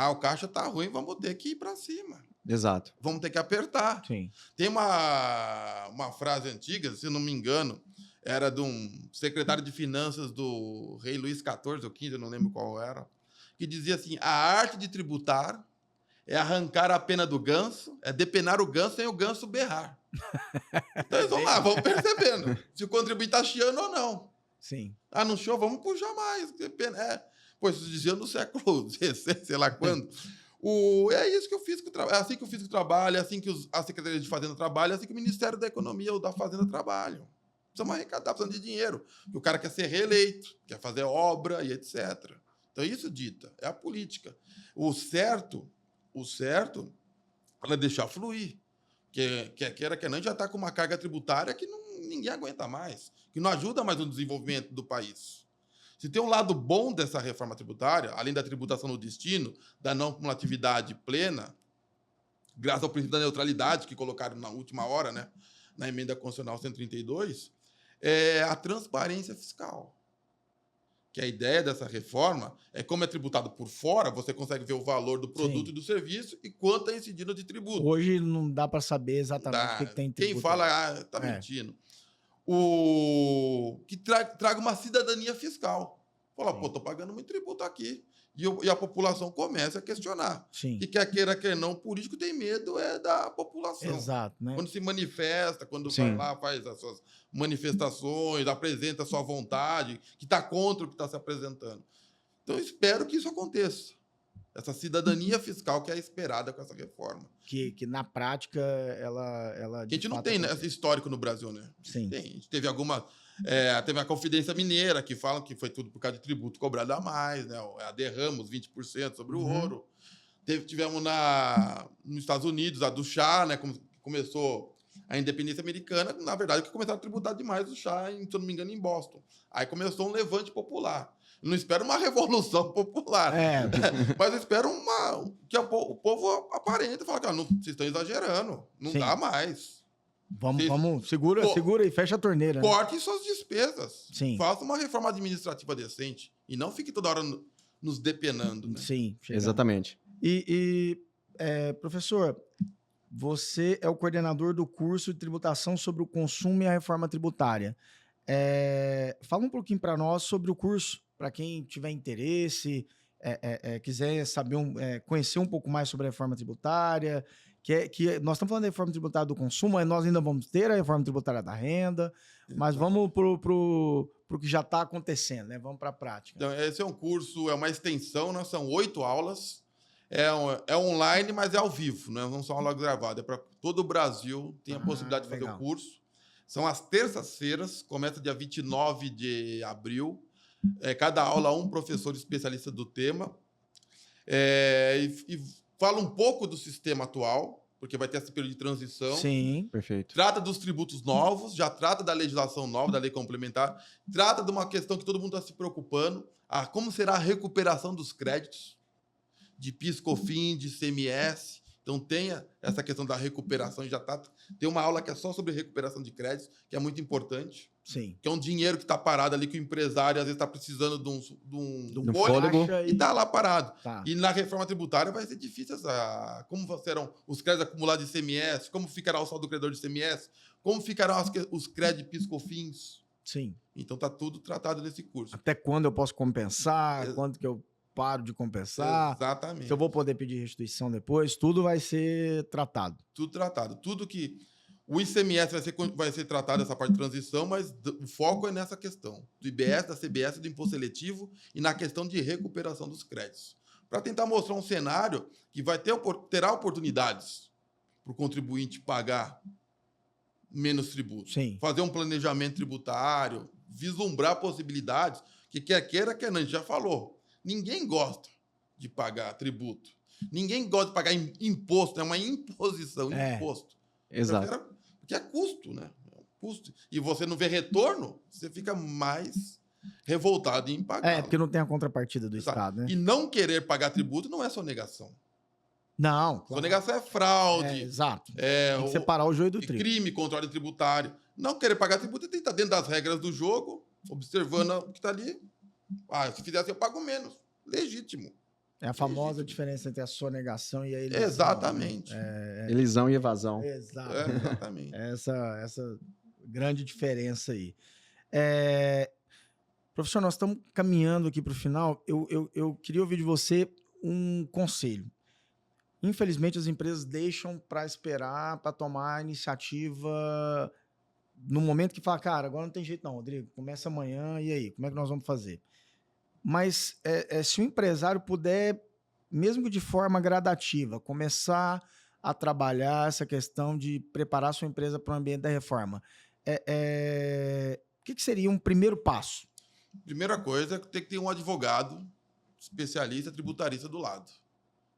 O caixa está ruim, vamos ter que ir para cima. Exato. Vamos ter que apertar. Sim. Tem uma frase antiga, se eu não me engano, era de um secretário de finanças do rei Luís XIV ou XV, eu não lembro qual era, que dizia assim: a arte de tributar é arrancar a pena do ganso, é depenar o ganso sem o ganso berrar. Então eles vão lá, vão percebendo se o contribuinte está chiando ou não. Sim. Não chiou, vamos puxar mais. Pois isso dizia no século XVI, sei lá quando. É isso que o fisco trabalha, é assim que o fisco trabalha, é assim que a Secretaria de Fazenda trabalha, é assim que o Ministério da Economia ou da Fazenda trabalham. Precisamos arrecadar, precisamos de dinheiro. O cara quer ser reeleito, quer fazer obra e etc. Então, isso dita, é a política. O certo é deixar fluir. Queira que não, já está com uma carga tributária que ninguém aguenta mais, que não ajuda mais no desenvolvimento do país. Se tem um lado bom dessa reforma tributária, além da tributação no destino, da não cumulatividade plena, graças ao princípio da neutralidade que colocaram na última hora, né, na emenda constitucional 132, é a transparência fiscal. Que a ideia dessa reforma é como é tributado por fora, você consegue ver o valor do produto e do serviço e quanto é incidido de tributo. Hoje não dá para saber exatamente o que tem de tributo. Quem fala, está mentindo. Que traga uma cidadania fiscal. Fala, pô, tô pagando muito tributo aqui. E a população começa a questionar. Sim. E quer queira, quer não, o político tem medo da população. Exato, né? Quando se manifesta, quando Sim. vai lá, faz as suas manifestações, apresenta a sua vontade, que está contra o que está se apresentando. Então, eu espero que isso aconteça. Essa cidadania fiscal que é esperada com essa reforma. Que na prática ela Que a gente não tem esse histórico no Brasil, né? Sim. Tem. A gente teve teve a Confidência Mineira, que fala que foi tudo por causa de tributo cobrado a mais, né? A derramos 20% sobre o ouro. Tivemos nos Estados Unidos a do chá, né? Começou a independência americana, na verdade, que começaram a tributar demais o chá, se eu não me engano, em Boston. Aí começou um levante popular. Eu não espero uma revolução popular, mas eu espero que o povo aparente e fale que vocês estão exagerando, não Sim. dá mais. Vamos, segura e fecha a torneira. Corte suas despesas. Sim. Faça uma reforma administrativa decente e não fique toda hora nos depenando. Né? Sim, Exatamente. Professor, você é o coordenador do curso de tributação sobre o consumo e a reforma tributária. Fala um pouquinho para nós sobre o curso, para quem tiver interesse, quiser saber conhecer um pouco mais sobre a reforma tributária, que nós estamos falando da reforma tributária do consumo, mas nós ainda vamos ter a reforma tributária da renda, mas vamos pro que já está acontecendo, né? Vamos para a prática. Então, esse é um curso, é uma extensão, né? São 8 aulas, é online, mas é ao vivo, né? Não são aulas gravadas, é para todo o Brasil, tem a possibilidade de fazer o curso. São às terças-feiras, começa dia 29 de abril, cada aula um professor especialista do tema, e fala um pouco do sistema atual, porque vai ter esse período de transição. Sim. Perfeito. Trata dos tributos novos, já trata da legislação nova, da lei complementar, trata de uma questão que todo mundo está se preocupando, como será a recuperação dos créditos de PIS, COFINS, de ICMS. Então, tenha essa questão da recuperação, tem uma aula que é só sobre recuperação de créditos, que é muito importante. Sim. Que é um dinheiro que está parado ali, que o empresário às vezes está precisando de um fôlego e está lá parado. Tá. E na reforma tributária vai ser difícil como serão os créditos acumulados de ICMS, como ficará o saldo do credor de ICMS, como ficarão os créditos PIS, COFINS. Sim. Então está tudo tratado nesse curso. Até quando eu posso compensar, quando que eu paro de compensar, Exatamente. se eu vou poder pedir restituição depois, tudo vai ser tratado. Tudo tratado. Tudo que... O ICMS vai ser tratado essa parte de transição, mas o foco é nessa questão do IBS, da CBS, do imposto seletivo e na questão de recuperação dos créditos. Para tentar mostrar um cenário que terá oportunidades para o contribuinte pagar menos tributos. Sim. Fazer um planejamento tributário, vislumbrar possibilidades, que quer queira, quer não, a gente já falou. Ninguém gosta de pagar tributo. Ninguém gosta de pagar imposto, é uma imposição, imposto. Exato. Porque é custo, né? É um custo. E você não vê retorno, você fica mais revoltado em pagar. Porque não tem a contrapartida do Estado, né? E não querer pagar tributo não é sonegação. Não. Claro. Sonegação é fraude. Exato. Tem que separar o joio do trigo. Crime, controle tributário. Não querer pagar tributo é tem que estar dentro das regras do jogo, observando o que está ali. Se fizer assim, eu pago menos. Legítimo. É a famosa diferença entre a sonegação e a elisão. Exatamente. Elisão e evasão. Exato. Exatamente. Essa grande diferença aí. Professor, nós estamos caminhando aqui para o final. Eu queria ouvir de você um conselho. Infelizmente, as empresas deixam para esperar, para tomar a iniciativa no momento que fala, cara, agora não tem jeito não, Rodrigo, começa amanhã, e aí, como é que nós vamos fazer? Mas se o empresário puder, mesmo que de forma gradativa, começar a trabalhar essa questão de preparar sua empresa para o ambiente da reforma, o que seria um primeiro passo? Primeira coisa é que tem que ter um advogado especialista, tributarista do lado.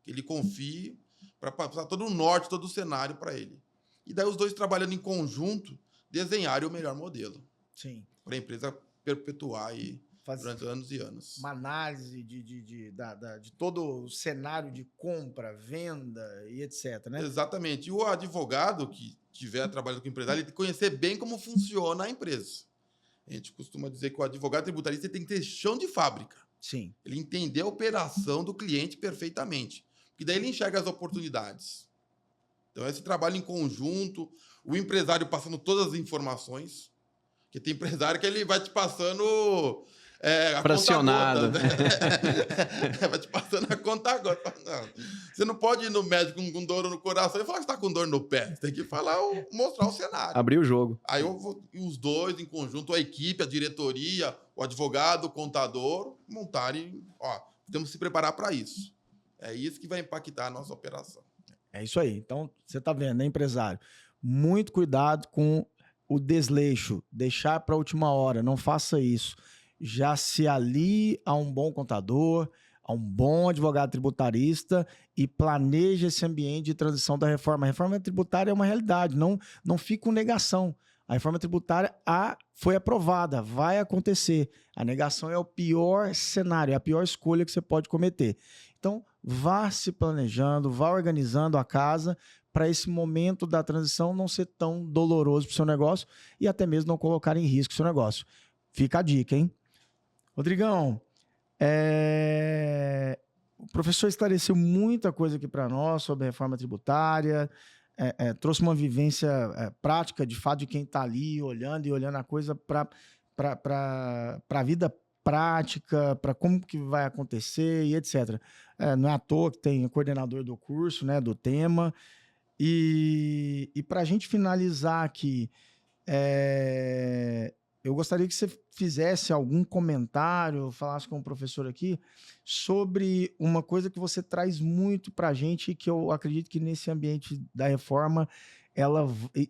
Que ele confie para passar todo o norte, todo o cenário para ele. E daí os dois trabalhando em conjunto, desenharem o melhor modelo. Sim. Para a empresa perpetuar aí durante anos e anos. Uma análise de todo o cenário de compra, venda e etc, né? Exatamente. E o advogado que estiver trabalhando com o empresário, ele tem que conhecer bem como funciona a empresa. A gente costuma dizer que o advogado tributarista tem que ter chão de fábrica. Sim. Ele entender a operação do cliente perfeitamente. Porque daí ele enxerga as oportunidades. Então, esse trabalho em conjunto, o empresário passando todas as informações, que tem empresário que ele vai te passando a Fracionado. conta gota, né? Vai te passando a conta gota. Não. Você não pode ir no médico com dor no coração e falar que você está com dor no pé. Você tem que mostrar o cenário. Abrir o jogo. Aí os dois em conjunto, a equipe, a diretoria, o advogado, o contador, montarem... temos que se preparar para isso. É isso que vai impactar a nossa operação. É isso aí. Então, você está vendo, né, empresário? Muito cuidado com o desleixo, deixar para a última hora, não faça isso. Já se alie a um bom contador, a um bom advogado tributarista e planeje esse ambiente de transição da reforma. A reforma tributária é uma realidade, não fica com negação. A reforma tributária foi aprovada, vai acontecer. A negação é o pior cenário, é a pior escolha que você pode cometer. Então, vá se planejando, vá organizando a casa para esse momento da transição não ser tão doloroso para o seu negócio e até mesmo não colocar em risco o seu negócio. Fica a dica, hein? Rodrigão, o professor esclareceu muita coisa aqui para nós sobre a reforma tributária, trouxe uma vivência prática, de fato, de quem está ali olhando a coisa para a vida prática, para como que vai acontecer e etc. Não é à toa que tem o coordenador do curso, né, do tema. E para a gente finalizar aqui, eu gostaria que você fizesse algum comentário, falasse com o professor aqui, sobre uma coisa que você traz muito para a gente e que eu acredito que nesse ambiente da reforma,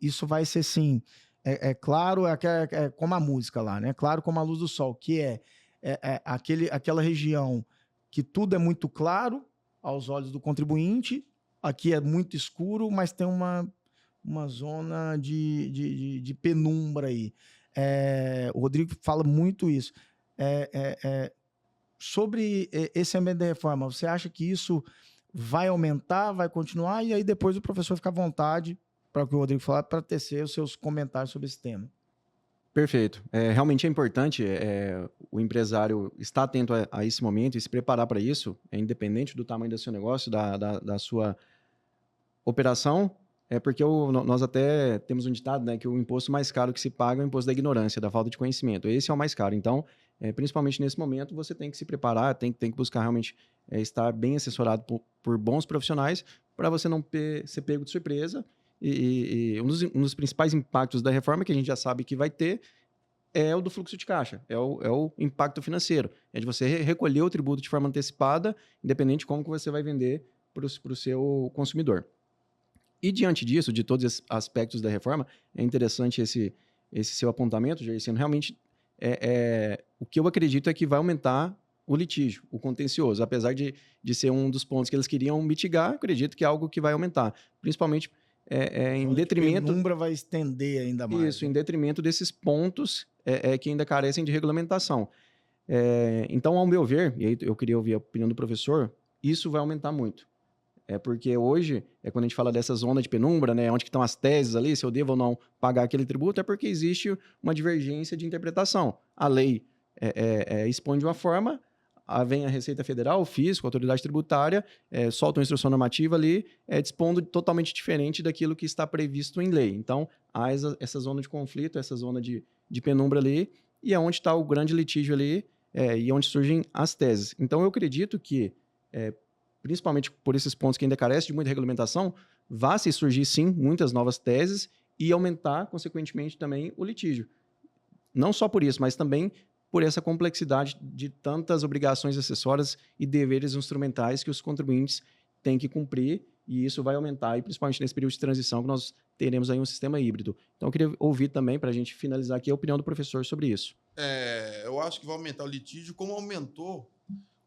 isso vai ser assim, claro, como a música lá, né? Claro como a luz do sol, que aquela região que tudo é muito claro aos olhos do contribuinte, aqui é muito escuro, mas tem uma zona de penumbra aí. O Rodrigo fala muito isso. Sobre esse ambiente da reforma, você acha que isso vai aumentar, vai continuar? E aí depois o professor fica à vontade para o que o Rodrigo falar, para tecer os seus comentários sobre esse tema. Perfeito. Realmente é importante o empresário estar atento a esse momento e se preparar para isso, independente do tamanho do seu negócio, da sua operação, porque nós até temos um ditado, né, que o imposto mais caro que se paga é o imposto da ignorância, da falta de conhecimento. Esse é o mais caro. Então, principalmente nesse momento, você tem que se preparar, tem que buscar realmente estar bem assessorado por bons profissionais para você não ser pego de surpresa. E um dos principais impactos da reforma, que a gente já sabe que vai ter, é o do fluxo de caixa, é o impacto financeiro. É de você recolher o tributo de forma antecipada, independente de como que você vai vender para o seu consumidor. E diante disso, de todos esses aspectos da reforma, é interessante esse seu apontamento, Gerciano. Realmente, o que eu acredito é que vai aumentar o litígio, o contencioso. Apesar de ser um dos pontos que eles queriam mitigar, acredito que é algo que vai aumentar. Principalmente em detrimento... A penumbra vai estender ainda mais. Isso, em detrimento desses pontos que ainda carecem de regulamentação. Então, ao meu ver, e aí eu queria ouvir a opinião do professor, isso vai aumentar muito. Porque hoje, quando a gente fala dessa zona de penumbra, né, onde que estão as teses ali, se eu devo ou não pagar aquele tributo, é porque existe uma divergência de interpretação. A lei expõe de uma forma, vem a Receita Federal, o fisco, a autoridade tributária, solta uma instrução normativa ali, dispondo totalmente diferente daquilo que está previsto em lei. Então, há essa zona de conflito, essa zona de penumbra ali, e é onde está o grande litígio ali, e onde surgem as teses. Então, eu acredito que principalmente por esses pontos que ainda carecem de muita regulamentação, vai se surgir, sim, muitas novas teses e aumentar, consequentemente, também o litígio. Não só por isso, mas também por essa complexidade de tantas obrigações acessórias e deveres instrumentais que os contribuintes têm que cumprir, e isso vai aumentar, e principalmente nesse período de transição, que nós teremos aí um sistema híbrido. Então, eu queria ouvir também, para a gente finalizar aqui, a opinião do professor sobre isso. Eu acho que vai aumentar o litígio, como aumentou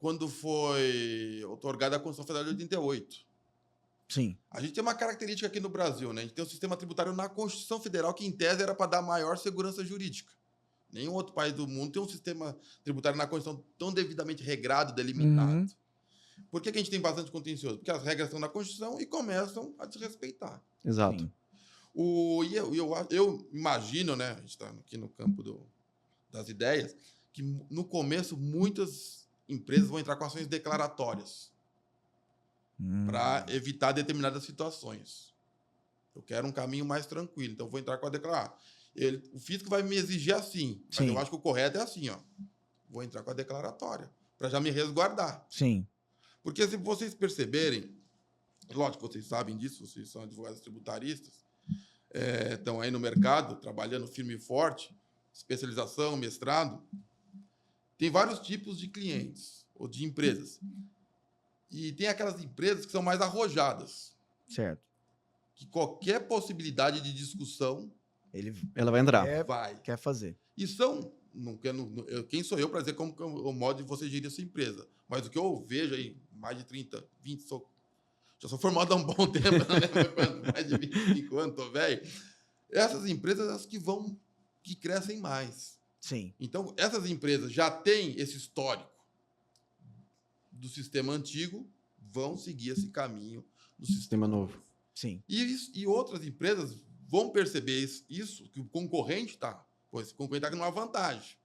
quando foi otorgada a Constituição Federal de 88. Sim. A gente tem uma característica aqui no Brasil, né? A gente tem um sistema tributário na Constituição Federal que, em tese, era para dar maior segurança jurídica. Nenhum outro país do mundo tem um sistema tributário na Constituição tão devidamente regrado, delimitado. Uhum. Por que a gente tem bastante contencioso? Porque as regras estão na Constituição e começam a desrespeitar. Exato. Sim. Eu imagino, né? A gente está aqui no campo das ideias, que no começo muitas empresas vão entrar com ações declaratórias para evitar determinadas situações. Eu quero um caminho mais tranquilo, então eu vou entrar com a declaração. O fisco vai me exigir assim, mas Sim. eu acho que o correto é assim, ó. vou entrar com a declaratória, para já me resguardar. Sim. Porque se vocês perceberem, lógico que vocês sabem disso, vocês são advogados tributaristas, estão aí no mercado, trabalhando firme e forte, especialização, mestrado, tem vários tipos de clientes ou de empresas. E tem aquelas empresas que são mais arrojadas, Certo. que qualquer possibilidade de discussão Ela vai entrar. Quer fazer. E são... quem sou eu para dizer como que o modo de você gerir a sua empresa? Mas o que eu vejo aí, mais de 30, 20, já sou formado há um bom tempo, né? Mais de 25 anos, estou velho. Essas empresas as que crescem mais. Sim. Então, essas empresas já têm esse histórico do sistema antigo, vão seguir esse caminho do sistema novo. Sim. E outras empresas vão perceber isso que o concorrente está. Pois, se o concorrente está numa vantagem,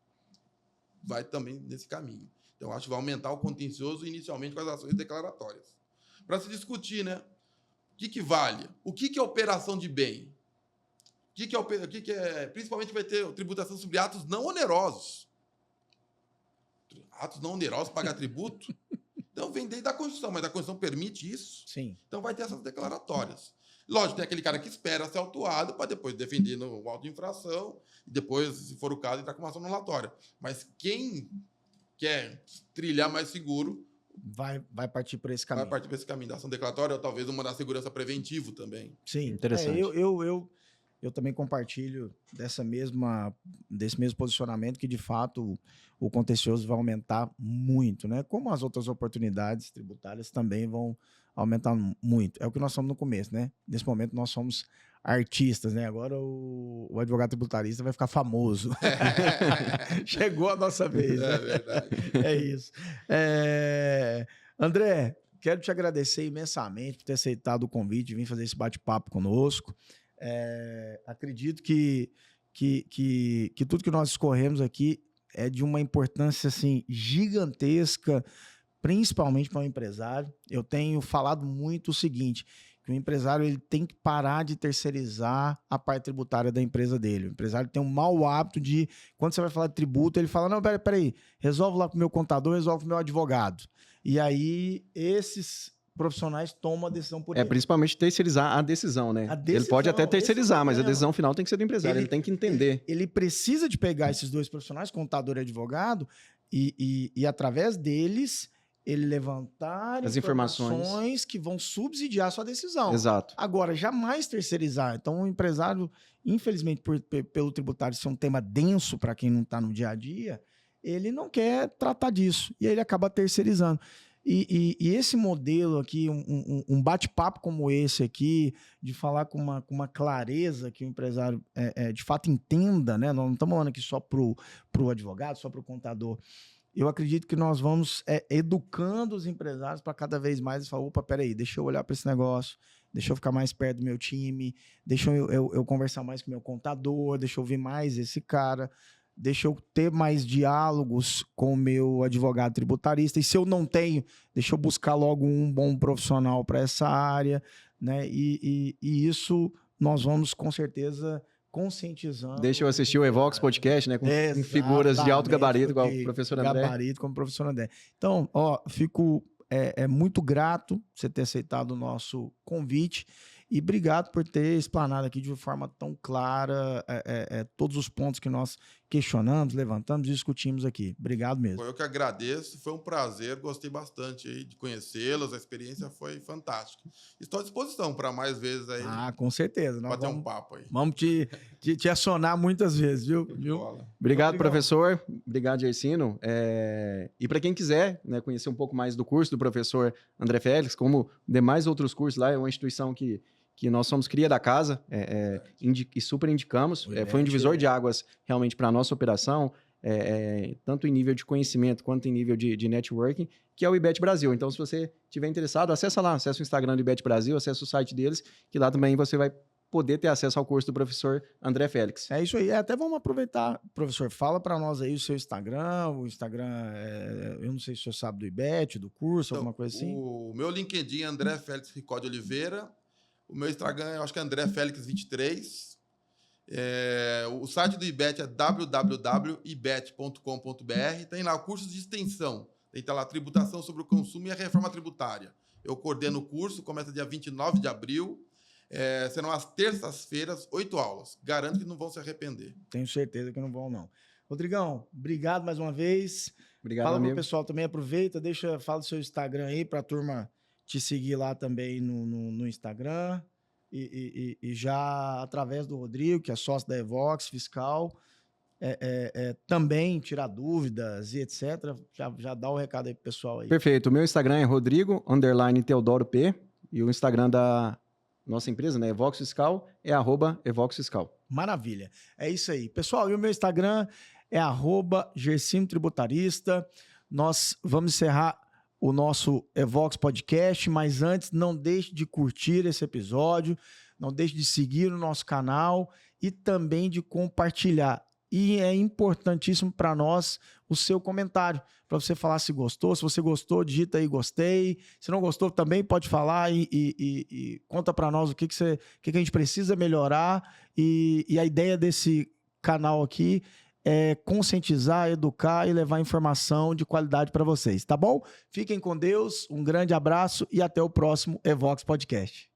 vai também nesse caminho. Então, acho que vai aumentar o contencioso inicialmente com as ações declaratórias. Para se discutir, né? O que vale? O que é operação de bem? Principalmente vai ter tributação sobre atos não onerosos. Atos não onerosos, pagar tributo. Então, vem desde a Constituição, mas a Constituição permite isso. Sim. Então, vai ter essas declaratórias. Lógico, tem aquele cara que espera ser autuado para depois defender no auto de infração e depois, se for o caso, entrar com uma ação anulatória. Mas quem quer trilhar mais seguro vai partir por esse caminho. vai partir por esse caminho da ação declaratória ou talvez uma da segurança preventivo também. Sim. Interessante. Eu também compartilho desse mesmo posicionamento que, de fato, o contencioso vai aumentar muito, né? Como as outras oportunidades tributárias também vão aumentar muito. É o que nós somos no começo, né? Nesse momento, nós somos artistas, né? Agora o advogado tributarista vai ficar famoso. Chegou a nossa vez. Né? É verdade. É isso. André, quero te agradecer imensamente por ter aceitado o convite de vir fazer esse bate-papo conosco. Acredito que tudo que nós escorremos aqui é de uma importância assim, gigantesca, principalmente para o empresário. Eu tenho falado muito o seguinte, que o empresário ele tem que parar de terceirizar a parte tributária da empresa dele. O empresário tem um mau hábito de, quando você vai falar de tributo, ele fala, não, peraí, resolve lá com o meu contador, resolve com o meu advogado. E aí, esses profissionais tomam a decisão por ele. Principalmente terceirizar a decisão, né? Ele pode até terceirizar, mas a decisão final tem que ser do empresário, ele tem que entender. Ele precisa de pegar esses dois profissionais, contador e advogado, e através deles, ele levantar as informações que vão subsidiar a sua decisão. Exato. Agora, jamais terceirizar. Então, o empresário, infelizmente, pelo tributário ser um tema denso para quem não está no dia a dia, ele não quer tratar disso. E aí ele acaba terceirizando. E esse modelo aqui, um bate-papo como esse aqui, de falar com uma clareza que o empresário de fato entenda, né? Nós não estamos falando aqui só para o advogado, só para o contador. Eu acredito que nós vamos educando os empresários para cada vez mais falar, opa, peraí, deixa eu olhar para esse negócio, deixa eu ficar mais perto do meu time, deixa eu conversar mais com o meu contador, deixa eu ouvir mais esse cara, deixa eu ter mais diálogos com o meu advogado tributarista, e se eu não tenho, deixa eu buscar logo um bom profissional para essa área, né? E isso nós vamos, com certeza, conscientizando. Deixa eu assistir o Evox Podcast, né? Com figuras de alto gabarito, igual o professor André. Gabarito, como o professor André. Então, fico muito grato por você ter aceitado o nosso convite e obrigado por ter explanado aqui de forma tão clara todos os pontos que nós questionamos, levantamos e discutimos aqui. Obrigado mesmo. Eu que agradeço, foi um prazer, gostei bastante aí de conhecê-los, a experiência foi fantástica. Estou à disposição para mais vezes aí. Com certeza. Nós bater um papo aí. Vamos te acionar muitas vezes, viu? Obrigado, professor. Obrigado, Gersino. E para quem quiser, né, conhecer um pouco mais do curso do professor André Félix, como demais outros cursos lá, é uma instituição que nós somos cria da casa e super indicamos. Foi um divisor de águas realmente para a nossa operação, tanto em nível de conhecimento quanto em nível de networking, que é o IBET Brasil. Então, se você estiver interessado, acessa lá, acessa o Instagram do IBET Brasil, acessa o site deles, que lá também você vai poder ter acesso ao curso do professor André Félix. É isso aí. Até vamos aproveitar, professor, fala para nós aí o seu Instagram, eu não sei se o senhor sabe do IBET, do curso, então, alguma coisa assim. O meu LinkedIn é André Félix Ricó de Oliveira. O meu Instagram, eu acho que é André Félix 23. O site do IBET é www.ibet.com.br. Tem lá cursos de extensão. Tem lá tributação sobre o consumo e a reforma tributária. Eu coordeno o curso, começa dia 29 de abril. Serão às terças-feiras, 8 aulas. Garanto que não vão se arrepender. Tenho certeza que não vão, não. Rodrigão, obrigado mais uma vez. Obrigado, Fala amigo. pro pessoal também, aproveita, fala do seu Instagram aí pra turma te seguir lá também no Instagram. E já através do Rodrigo, que é sócio da Evox, fiscal, também tirar dúvidas e etc. Já dá o recado aí pro pessoal aí. Perfeito. O meu Instagram é Rodrigo_Teodoro P. E o Instagram da nossa empresa, né, Evox Fiscal, é @EvoxFiscal. Maravilha. É isso aí. Pessoal, e o meu Instagram é @GercinoTributarista. Nós vamos encerrar o nosso Evox Podcast, mas antes, não deixe de curtir esse episódio, não deixe de seguir o nosso canal e também de compartilhar. E é importantíssimo para nós o seu comentário, para você falar se gostou. Se você gostou, digita aí gostei. Se não gostou, também pode falar e conta para nós o que a gente precisa melhorar. E a ideia desse canal aqui é conscientizar, educar e levar informação de qualidade para vocês, tá bom? Fiquem com Deus, um grande abraço e até o próximo Evox Podcast.